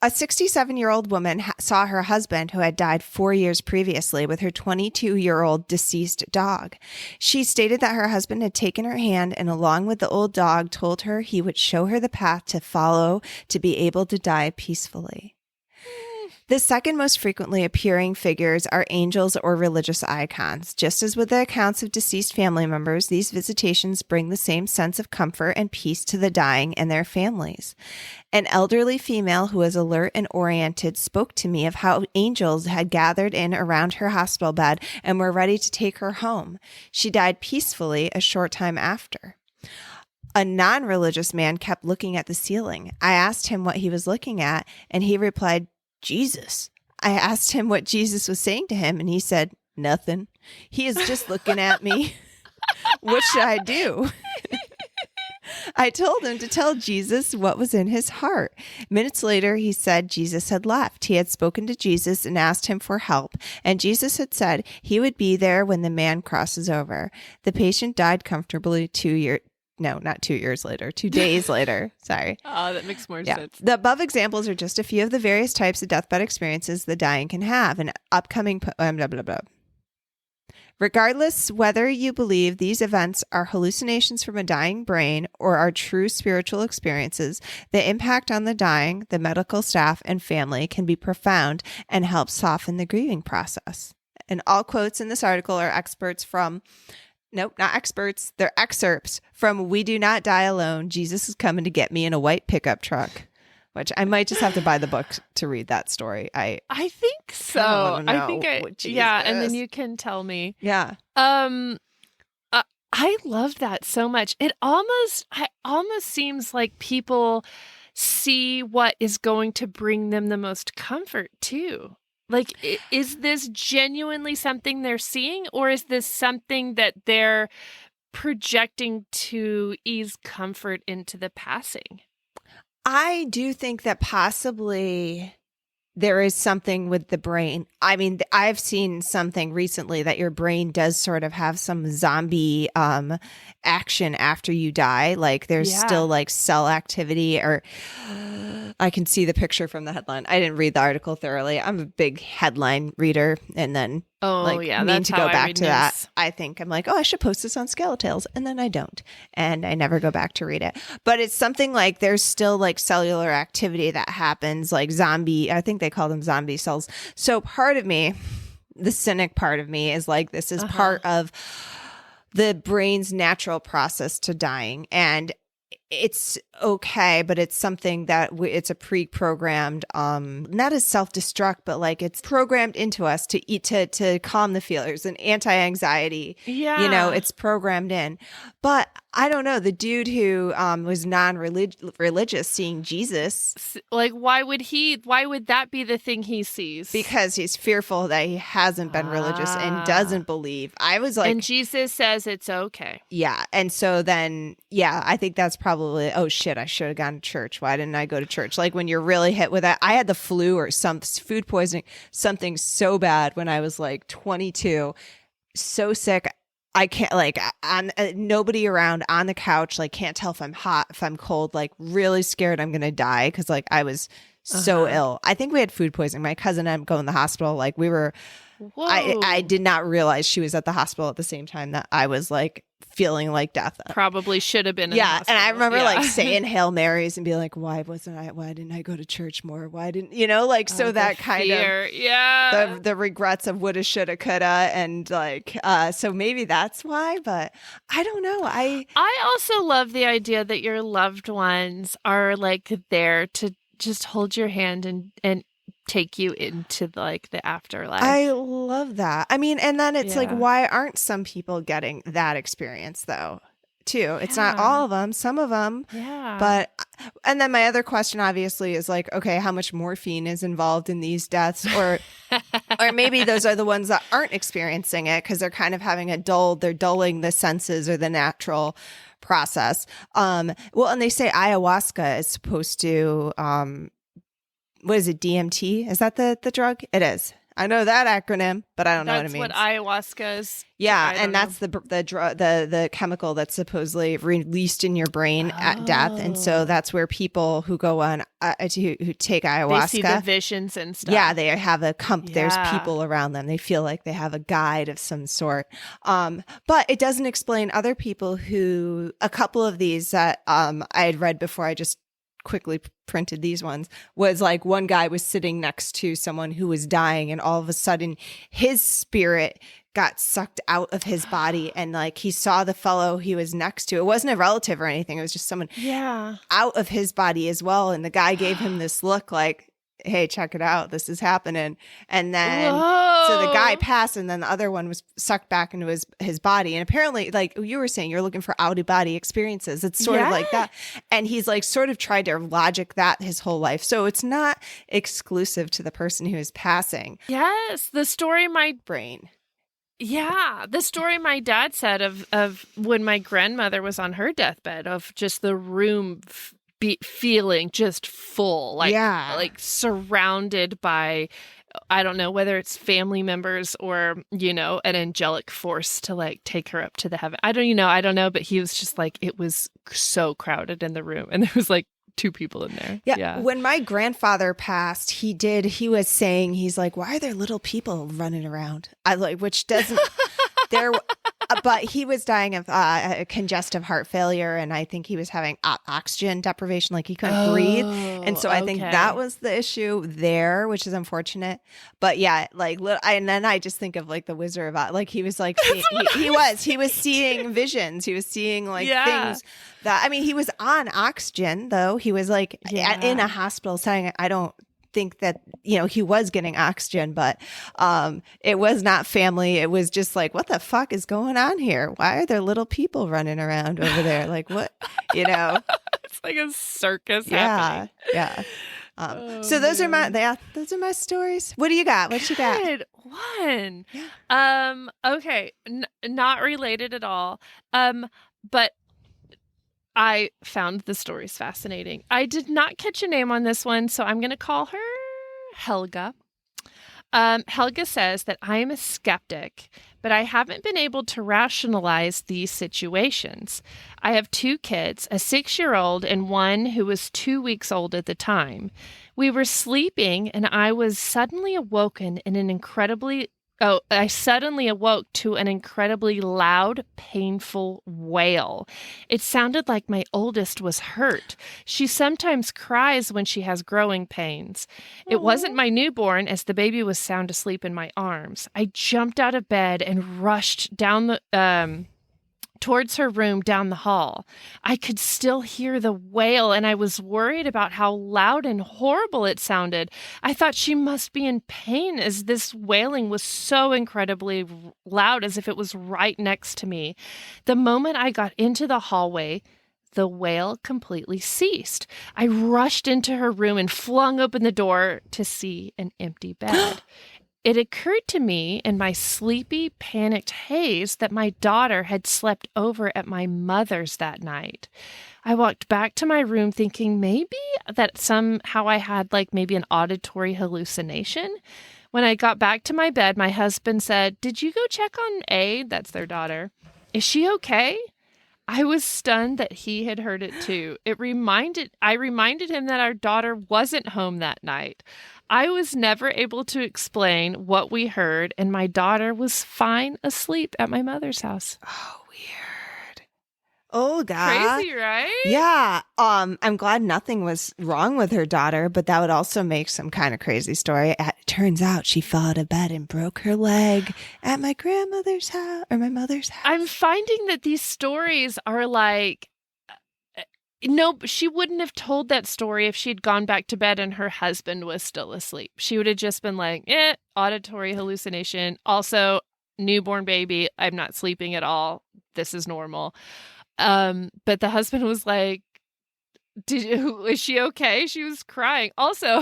A 67-year-old woman saw her husband, who had died 4 years previously, with her 22-year-old deceased dog. She stated that her husband had taken her hand and, along with the old dog, told her he would show her the path to follow to be able to die peacefully. The second most frequently appearing figures are angels or religious icons. Just as with the accounts of deceased family members, these visitations bring the same sense of comfort and peace to the dying and their families. An elderly female who was alert and oriented spoke to me of how angels had gathered in around her hospital bed and were ready to take her home. She died peacefully a short time after. A non-religious man kept looking at the ceiling. I asked him what he was looking at, and he replied, Jesus. I asked him what Jesus was saying to him, and he said, nothing. He is just looking at me. What should I do? I told him to tell Jesus what was in his heart. Minutes later, he said Jesus had left. He had spoken to Jesus and asked him for help, and Jesus had said he would be there when the man crosses over. The patient died comfortably 2 years. No, not 2 years later, 2 days later. Sorry. Oh, that makes more sense. The above examples are just a few of the various types of deathbed experiences the dying can have. An upcoming blah, blah, blah. Regardless whether you believe these events are hallucinations from a dying brain or are true spiritual experiences, the impact on the dying, the medical staff, and family can be profound and help soften the grieving process. And all quotes in this article are experts from... Nope, not experts. They're excerpts from We Do Not Die Alone. Jesus is Coming to Get Me in a White Pickup Truck, which I might just have to buy the book to read that story. I think so. Yeah, and then you can tell me. Yeah. I love that so much. It almost seems like people see what is going to bring them the most comfort too. Like, is this genuinely something they're seeing, or is this something that they're projecting to ease comfort into the passing? I do think that possibly there is something with the brain. I mean, I've seen something recently that your brain does sort of have some zombie action after you die. Like there's still like cell activity, or I can see the picture from the headline. I didn't read the article thoroughly. I'm a big headline reader, and then mean to go back to that. I think I'm like, oh, I should post this on SkeleTales, and then I don't, and I never go back to read it. But it's something like there's still like cellular activity that happens, like zombie. I think they call them zombie cells. So part of me, the cynic part of me, is like, this is part of the brain's natural process to dying, and it's okay, but it's something that it's a pre-programmed, not as self-destruct, but like it's programmed into us to eat, to calm the feelers and anti-anxiety. Yeah. You know, it's programmed in. But I don't know, the dude who was non-religious seeing Jesus. Like, why would that be the thing he sees? Because he's fearful that he hasn't been religious and doesn't believe. I was like. And Jesus says it's okay. Yeah. And so then, I think that's probably, oh shit, I should have gone to church. Why didn't I go to church? Like when you're really hit with that. I had the flu or some food poisoning, something so bad when I was like 22, so sick. I can't, like, on nobody around, on the couch, like can't tell if I'm hot, if I'm cold, like really scared I'm going to die. Cause like I was so ill. I think we had food poisoning. My cousin and I going to the hospital. Like we were, I did not realize she was at the hospital at the same time that I was like feeling like death. Probably should have been in the hospital. And I remember like saying Hail Marys and being like, why didn't I go to church more? Why didn't, you know, like, so that kind of, the regrets of woulda, shoulda, coulda. And like, so maybe that's why, but I don't know. I also love the idea that your loved ones are like there to just hold your hand and take you into like the afterlife. I love that. I mean, and then it's like, why aren't some people getting that experience though? Too. It's not all of them, some of them. Yeah. But, and then my other question obviously is like, okay, how much morphine is involved in these deaths? Or maybe those are the ones that aren't experiencing it because they're kind of having they're dulling the senses or the natural process. Well, and they say ayahuasca is supposed to, what is it, DMT? Is that the drug? It is. I know that acronym, but I don't know what it That's means. what ayahuasca is. Yeah, and that's the chemical that's supposedly released in your brain at death, and so that's where people who go on who take ayahuasca, they see the visions and stuff. Yeah, they have there's people around them. They feel like they have a guide of some sort. But it doesn't explain other people a couple of these that I had read before. I just quickly printed these ones, was like one guy was sitting next to someone who was dying, and all of a sudden his spirit got sucked out of his body, and like he saw the fellow he was next to. It wasn't a relative or anything. It was just someone out of his body as well. And the guy gave him this look like, hey, check it out. This is happening. And then so the guy passed, and then the other one was sucked back into his body. And apparently, like you were saying, you're looking for out-of-body experiences. It's sort of like that. And he's like sort of tried to logic that his whole life. So it's not exclusive to the person who is passing. Yes. The story brain. Yeah, the story my dad said of when my grandmother was on her deathbed, of just the room feeling just full, like surrounded by, I don't know whether it's family members or, you know, an angelic force to like take her up to the heaven. I don't know, but he was just like, it was so crowded in the room, and there was like 2 people in there. Yeah. When my grandfather passed, he was saying, he's like, why are there little people running around? Which doesn't, but he was dying of congestive heart failure. And I think he was having oxygen deprivation, like he couldn't breathe. And so I think that was the issue there, which is unfortunate. But yeah, like, and then I just think of like the Wizard of Oz, like he was like, he was seeing visions. He was seeing like things that, I mean, he was on oxygen though. He was like in a hospital setting. I don't think that, you know, he was getting oxygen, but it was not family. It was just like, what the fuck is going on here? Why are there little people running around over there? Like, what, you know? It's like a circus happening. Yeah. So those are my stories. What do you got? What you got? Good one. Okay. Not related at all. But I found the stories fascinating. I did not catch a name on this one, so I'm going to call her Helga. Helga says that I am a skeptic, but I haven't been able to rationalize these situations. I have 2 kids, a 6-year-old and one who was 2 weeks old at the time. We were sleeping, and I suddenly awoke to an incredibly loud, painful wail. It sounded like my oldest was hurt. She sometimes cries when she has growing pains. It wasn't my newborn, as the baby was sound asleep in my arms. I jumped out of bed and rushed down towards her room down the hall. I could still hear the wail, and I was worried about how loud and horrible it sounded. I thought she must be in pain, as this wailing was so incredibly loud, as if it was right next to me. The moment I got into the hallway, the wail completely ceased. I rushed into her room and flung open the door to see an empty bed. It occurred to me in my sleepy, panicked haze that my daughter had slept over at my mother's that night. I walked back to my room thinking maybe that somehow I had like maybe an auditory hallucination. When I got back to my bed, my husband said, "Did you go check on A?" That's their daughter. "Is she okay?" I was stunned that he had heard it too. I reminded him that our daughter wasn't home that night. I was never able to explain what we heard, and my daughter was fine asleep at my mother's house. Oh, weird. Oh, God. Crazy, right? Yeah. I'm glad nothing was wrong with her daughter, but that would also make some kind of crazy story. It turns out she fell out of bed and broke her leg at my grandmother's house or my mother's house. I'm finding that these stories are like, no, she wouldn't have told that story if she'd gone back to bed and her husband was still asleep. She would have just been like, auditory hallucination. Also, newborn baby. I'm not sleeping at all. This is normal. But the husband was like, is she okay? She was crying. Also,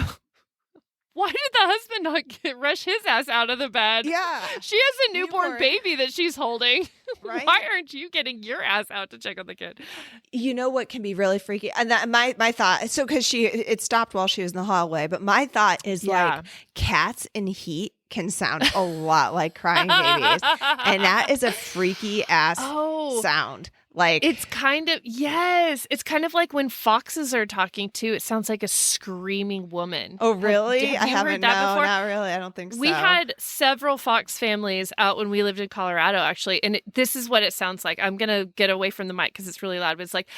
why did the husband not rush his ass out of the bed? Yeah. She has a newborn baby that she's holding. Right? Why aren't you getting your ass out to check on the kid? You know what can be really freaky? And that my thought, so because it stopped while she was in the hallway, but my thought is like cats in heat can sound a lot like crying babies. And that is a freaky ass sound. Like it's kind of, yes. It's kind of like when foxes are talking too. It sounds like a screaming woman. Oh, really? Have you heard that before? Not really. I don't think so. We had several fox families out when we lived in Colorado, actually. And this is what it sounds like. I'm going to get away from the mic because it's really loud. But it's like,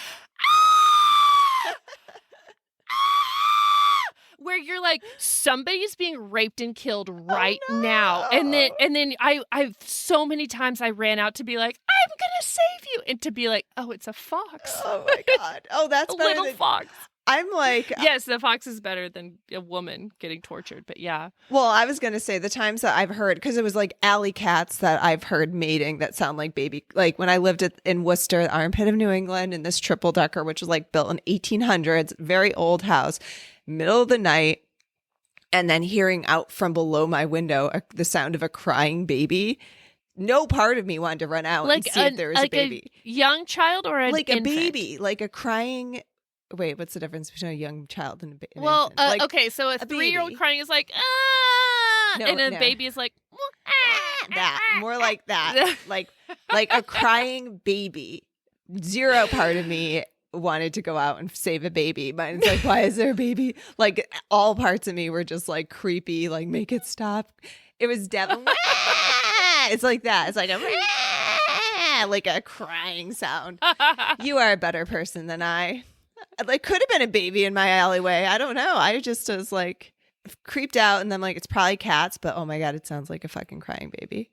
where you're like, somebody's being raped and killed right now. And then I so many times I ran out to be like, I'm gonna save you, and to be like, oh, it's a fox. Oh my God. Oh, that's a better little than... fox. I'm like, yes, the fox is better than a woman getting tortured, but yeah. Well, I was gonna say the times that I've heard, because it was like alley cats that I've heard mating that sound like baby. Like when I lived in Worcester, the armpit of New England, in this triple decker, which was like built in 1800s, very old house, middle of the night, and then hearing out from below my window the sound of a crying baby. No part of me wanted to run out and see if there was a baby. A young child or an infant? A baby, like a crying. Wait, what's the difference between a young child and an well, infant? Okay, so a 3-year-old crying is like, and a baby is like, that. More like that. like a crying baby. Zero part of me wanted to go out and save a baby. But it's like, why is there a baby? Like all parts of me were just like creepy, like make it stop. It was definitely, it's like that. It's like a crying sound. You are a better person than I. Like could have been a baby in my alleyway. I don't know. I just was like creeped out, and then like it's probably cats, but oh my God, it sounds like a fucking crying baby.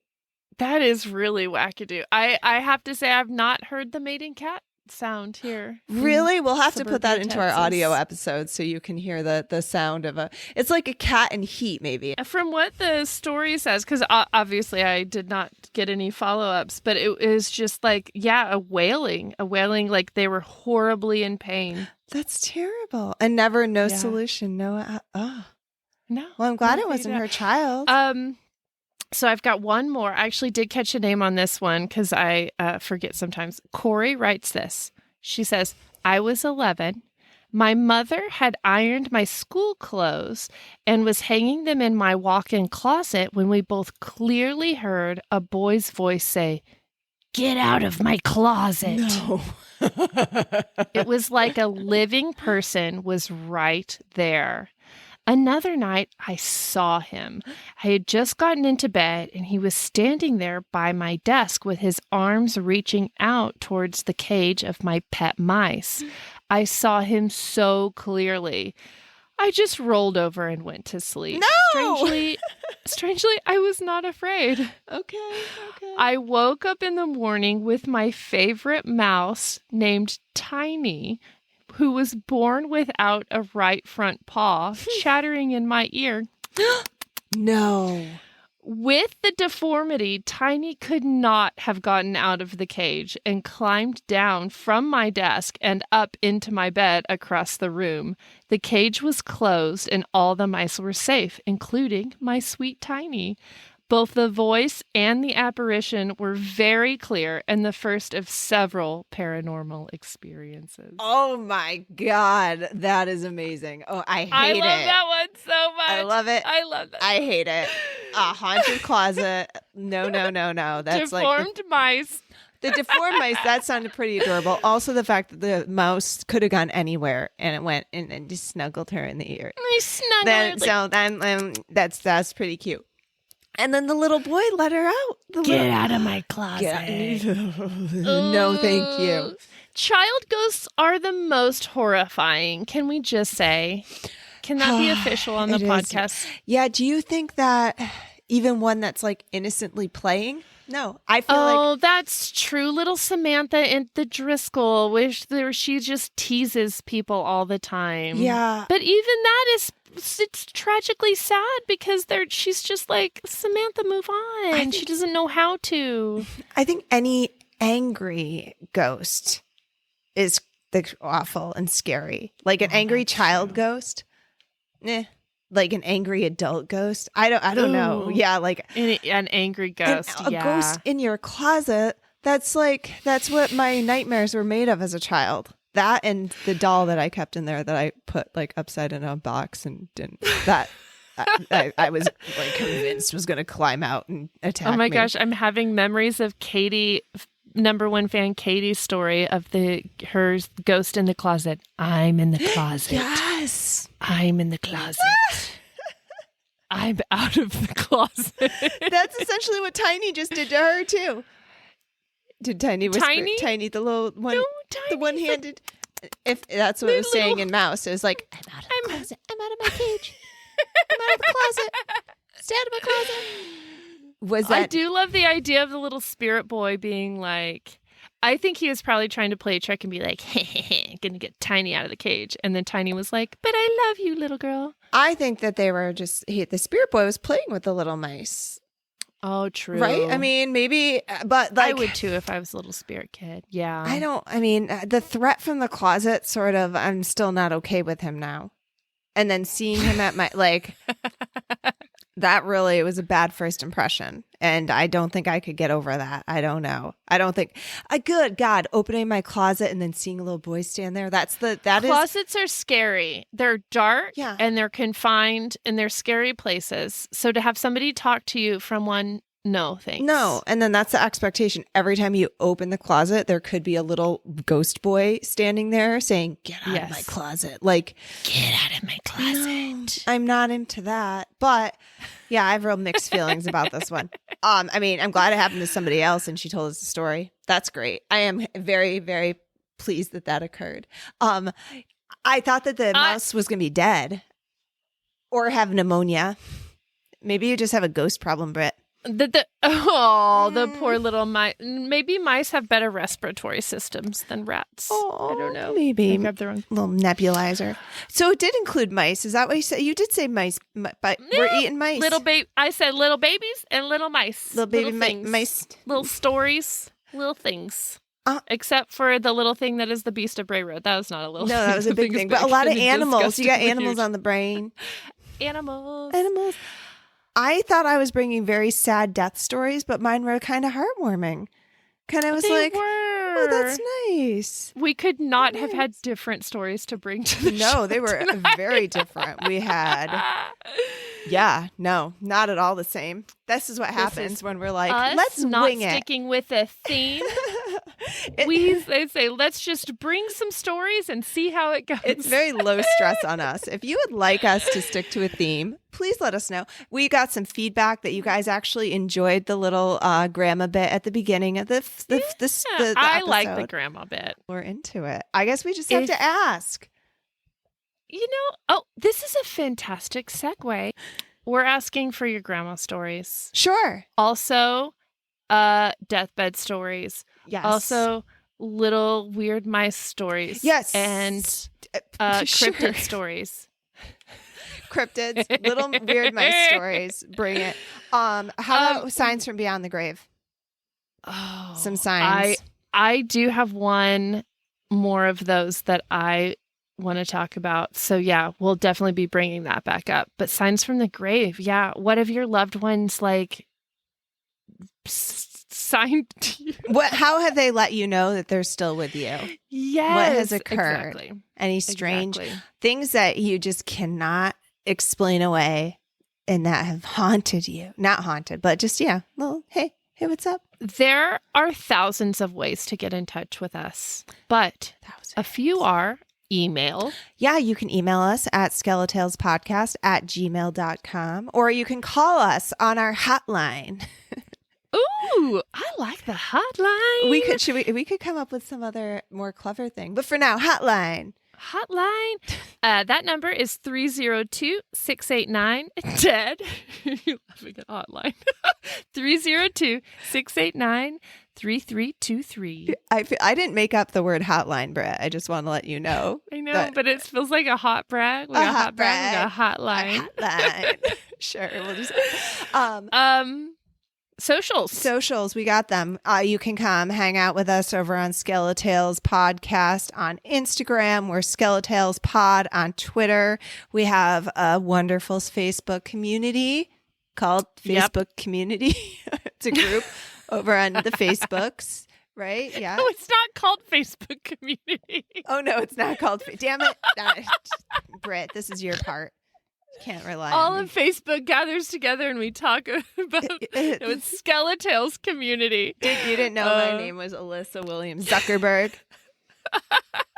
That is really wackadoo. I have to say I've not heard the mating cat sound here. Really? We'll have to put that into our audio episode so you can hear the sound of it's like a cat in heat, maybe. From what the story says, because obviously I did not get any follow-ups, but it is just like, a wailing like they were horribly in pain. That's terrible. And no solution. No. No. Well, I'm glad it wasn't her child. So I've got one more. I actually did catch a name on this one because I forget sometimes. Corey writes this. She says, I was 11. My mother had ironed my school clothes and was hanging them in my walk-in closet when we both clearly heard a boy's voice say, "Get out of my closet." No. It was like a living person was right there. Another night, I saw him. I had just gotten into bed, and he was standing there by my desk with his arms reaching out towards the cage of my pet mice. I saw him so clearly. I just rolled over and went to sleep. No! Strangely, I was not afraid. Okay. I woke up in the morning with my favorite mouse named Tiny, who was born without a right front paw, chattering in my ear. No. With the deformity, Tiny could not have gotten out of the cage and climbed down from my desk and up into my bed across the room. The cage was closed and all the mice were safe, including my sweet Tiny. Both the voice and the apparition were very clear and the first of several paranormal experiences. Oh my God. That is amazing. Oh, I hate it. I love that one so much. I love it. I love that. I hate it. A haunted closet. No. That's deformed mice. The deformed mice, that sounded pretty adorable. Also, the fact that the mouse could have gone anywhere and it went and just snuggled her in the ear. I snuggled her. So that's pretty cute. And then the little boy let her out. Get out of my closet. No, thank you. Child ghosts are the most horrifying. Can we just say? Can that be official on the podcast? Yeah. Do you think that even one that's like innocently playing? No, I feel like... Oh, that's true. Little Samantha and the Driscoll, where she just teases people all the time. Yeah. But even that it's tragically sad because she's just like, Samantha, move on. She doesn't know how to. I think any angry ghost is awful and scary. Like an angry child ghost. Like an angry adult ghost. I don't know. Yeah, like an angry ghost. A ghost in your closet. That's what my nightmares were made of as a child. That and the doll that I kept in there that I put like upside in a box and didn't. That I was like convinced was going to climb out and attack me. Oh my gosh, I'm having memories of Katie, number one fan Katie's story of her ghost in the closet. I'm in the closet. Yes. I'm in the closet. I'm out of the closet. That's essentially what Tiny just did to her too. Did Tiny whisper? Tiny, the little one, no, Tiny, the one-handed. If that's what it was saying in Mouse, it was like, I'm out of the closet. I'm out of my cage. I'm out of the closet. Stay out of my closet. Was that? I do love the idea of the little spirit boy being like, I think he was probably trying to play a trick and be like, gonna get Tiny out of the cage. And then Tiny was like, but I love you, little girl. I think that they were just, the spirit boy was playing with the little mice. Oh, true. Right? I mean, maybe, but like. I would too if I was a little spirit kid. Yeah. The threat from the closet sort of, I'm still not okay with him now. And then seeing him at my, like, that really, it was a bad first impression. And I don't think I could get over that. I don't know. I don't think, good God, opening my closet and then seeing a little boy stand there. Closets are scary. They're dark and they're confined and they're scary places. So to have somebody talk to you from one, no, thanks. No. And then that's the expectation. Every time you open the closet, there could be a little ghost boy standing there saying, get out of my closet. Like, get out of my closet. No, I'm not into that. But yeah, I have real mixed feelings about this one. I'm glad it happened to somebody else and she told us the story. That's great. I am very, very pleased that occurred. I thought that the mouse was going to be dead or have pneumonia. Maybe you just have a ghost problem, Britt. The poor little mice. Maybe mice have better respiratory systems than rats. Oh, I don't know. Maybe. They have their own little nebulizer. So it did include mice. Is that what you said? You did say mice, but we're eating mice. I said little babies and little mice. Little baby mice. Little stories. Little things. Except for the little thing that is the Beast of Bray Road. That was not a little thing. No, that was a big thing. But a lot of animals. You got animals on the brain. Animals. I thought I was bringing very sad death stories, but mine were kind of heartwarming. Kind of was like, oh, that's nice. We could not have had different stories to bring to the show. No, they were very different. We had, not at all the same. This is what happens when we're like, let's wing it. Not sticking with a theme. They say, let's just bring some stories and see how it goes. It's very low stress on us. If you would like us to stick to a theme, please let us know. We got some feedback that you guys actually enjoyed the little grandma bit at the beginning of the episode. I like the grandma bit. We're into it. I guess we just have to ask. This is a fantastic segue. We're asking for your grandma stories. Sure. Also, deathbed stories. Yes. Also, little weird mice stories. Yes. And cryptid stories. Cryptids, little weird mice stories. Bring it. How about signs from beyond the grave? Oh, some signs. I do have one more of those that I want to talk about. So yeah, we'll definitely be bringing that back up. But signs from the grave. Yeah. What have your loved ones like signed to you? How have they let you know that they're still with you? Yes. What has occurred? Exactly. Any strange things that you just cannot explain away and that have haunted you? Not haunted, but just, little, hey, what's up? There are thousands of ways to get in touch with us, but a few are email. Yeah, you can email us at skeletalespodcast@gmail.com, or you can call us on our hotline. Ooh, I like the hotline. We could come up with some other more clever thing. But for now, hotline. That number is 302-689-DEAD. You're laughing at hotline. 302-689-3323. I didn't make up the word hotline, Britt. I just want to let you know. I know, but it feels like a hot brag. We got a hot brag. We got a hotline. Sure. We'll just Socials, we got them. You can come hang out with us over on SkeleTales Podcast on Instagram. We're SkeleTales Pod on Twitter. We have a wonderful Facebook community called Facebook Community. It's a group over on the Facebooks, right? Yeah. No, it's not called Facebook Community. Oh, no, it's not called. Damn it. Britt, this is your part. Can't rely All on me. of Facebook gathers together and we talk about with SkeleTales community. You didn't know my name was Alissa Williams Zuckerberg.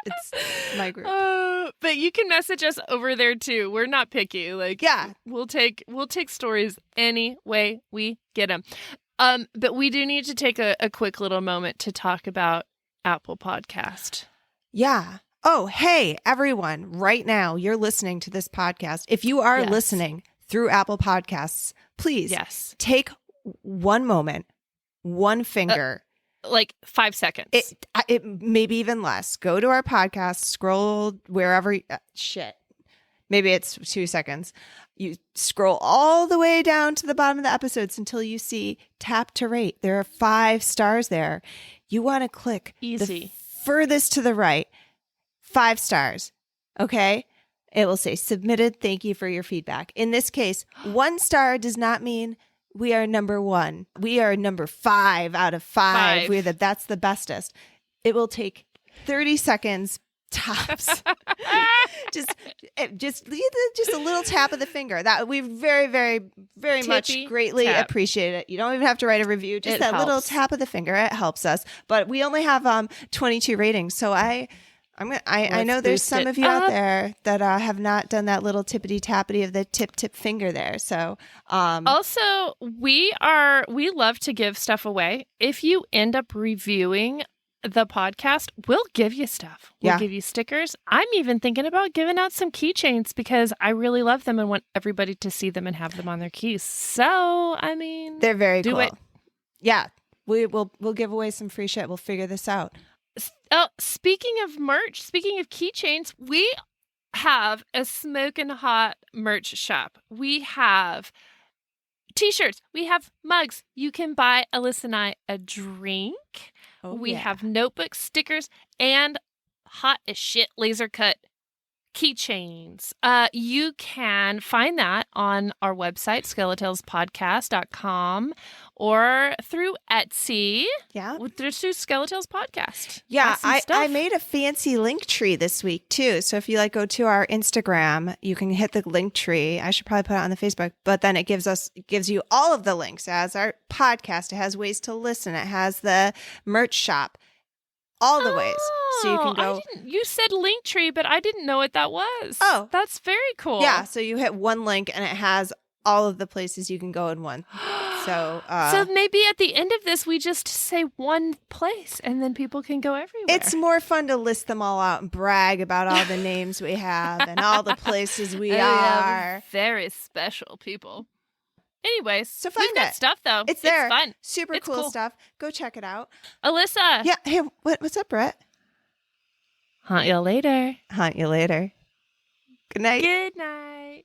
It's my group. But you can message us over there too. We're not picky. Like, yeah, we'll take stories any way we get them. But we do need to take a quick little moment to talk about Apple Podcast. Yeah. Oh, hey, everyone, right now you're listening to this podcast. If you are listening through Apple Podcasts, please take one moment, one finger. Like 5 seconds. It maybe even less. Go to our podcast, scroll wherever. Maybe it's 2 seconds. You scroll all the way down to the bottom of the episodes until you see tap to rate. There are 5 stars there. You want to click the furthest to the right. 5 stars. Okay. It will say submitted. Thank you for your feedback. In this case, 1 star does not mean we are number 1. We are number 5 out of 5. That's the bestest. It will take 30 seconds tops. just a little tap of the finger. That we very, very, very much greatly appreciate it. You don't even have to write a review. Just that little tap of the finger. It helps us. But we only have 22 ratings. So I know there's some of you out there that have not done that little tippity tappity of the tip finger there. So also we love to give stuff away. If you end up reviewing the podcast, we'll give you stuff. We'll give you stickers. I'm even thinking about giving out some keychains because I really love them and want everybody to see them and have them on their keys. So I mean, they're very cool. It. Yeah, we'll give away some free shit. We'll figure this out. Oh, speaking of merch, speaking of keychains, we have a smoking hot merch shop. We have t-shirts. We have mugs. You can buy Alissa and I a drink. We have notebooks, stickers, and hot as shit laser cut keychains. You can find that on our website, skeletalespodcast.com, or through Etsy. Yeah. Through SkeleTales Podcast. Yeah, I made a fancy link tree this week too. So if you go to our Instagram, you can hit the link tree. I should probably put it on the Facebook, but then it gives you all of the links. It has our podcast. It has ways to listen. It has the merch shop. All the ways. So you can go. You said Linktree, but I didn't know what that was. Oh. That's very cool. Yeah. So you hit one link and it has all of the places you can go in one. So maybe at the end of this, we just say one place and then people can go everywhere. It's more fun to list them all out and brag about all the names we have and all the places we are. Very special people. Anyways, so find we've got stuff though. It's there. It's fun. Super cool stuff. Go check it out. Alissa. Yeah. Hey, what's up, Britt? Hunt you later. Hunt you later. Good night. Good night.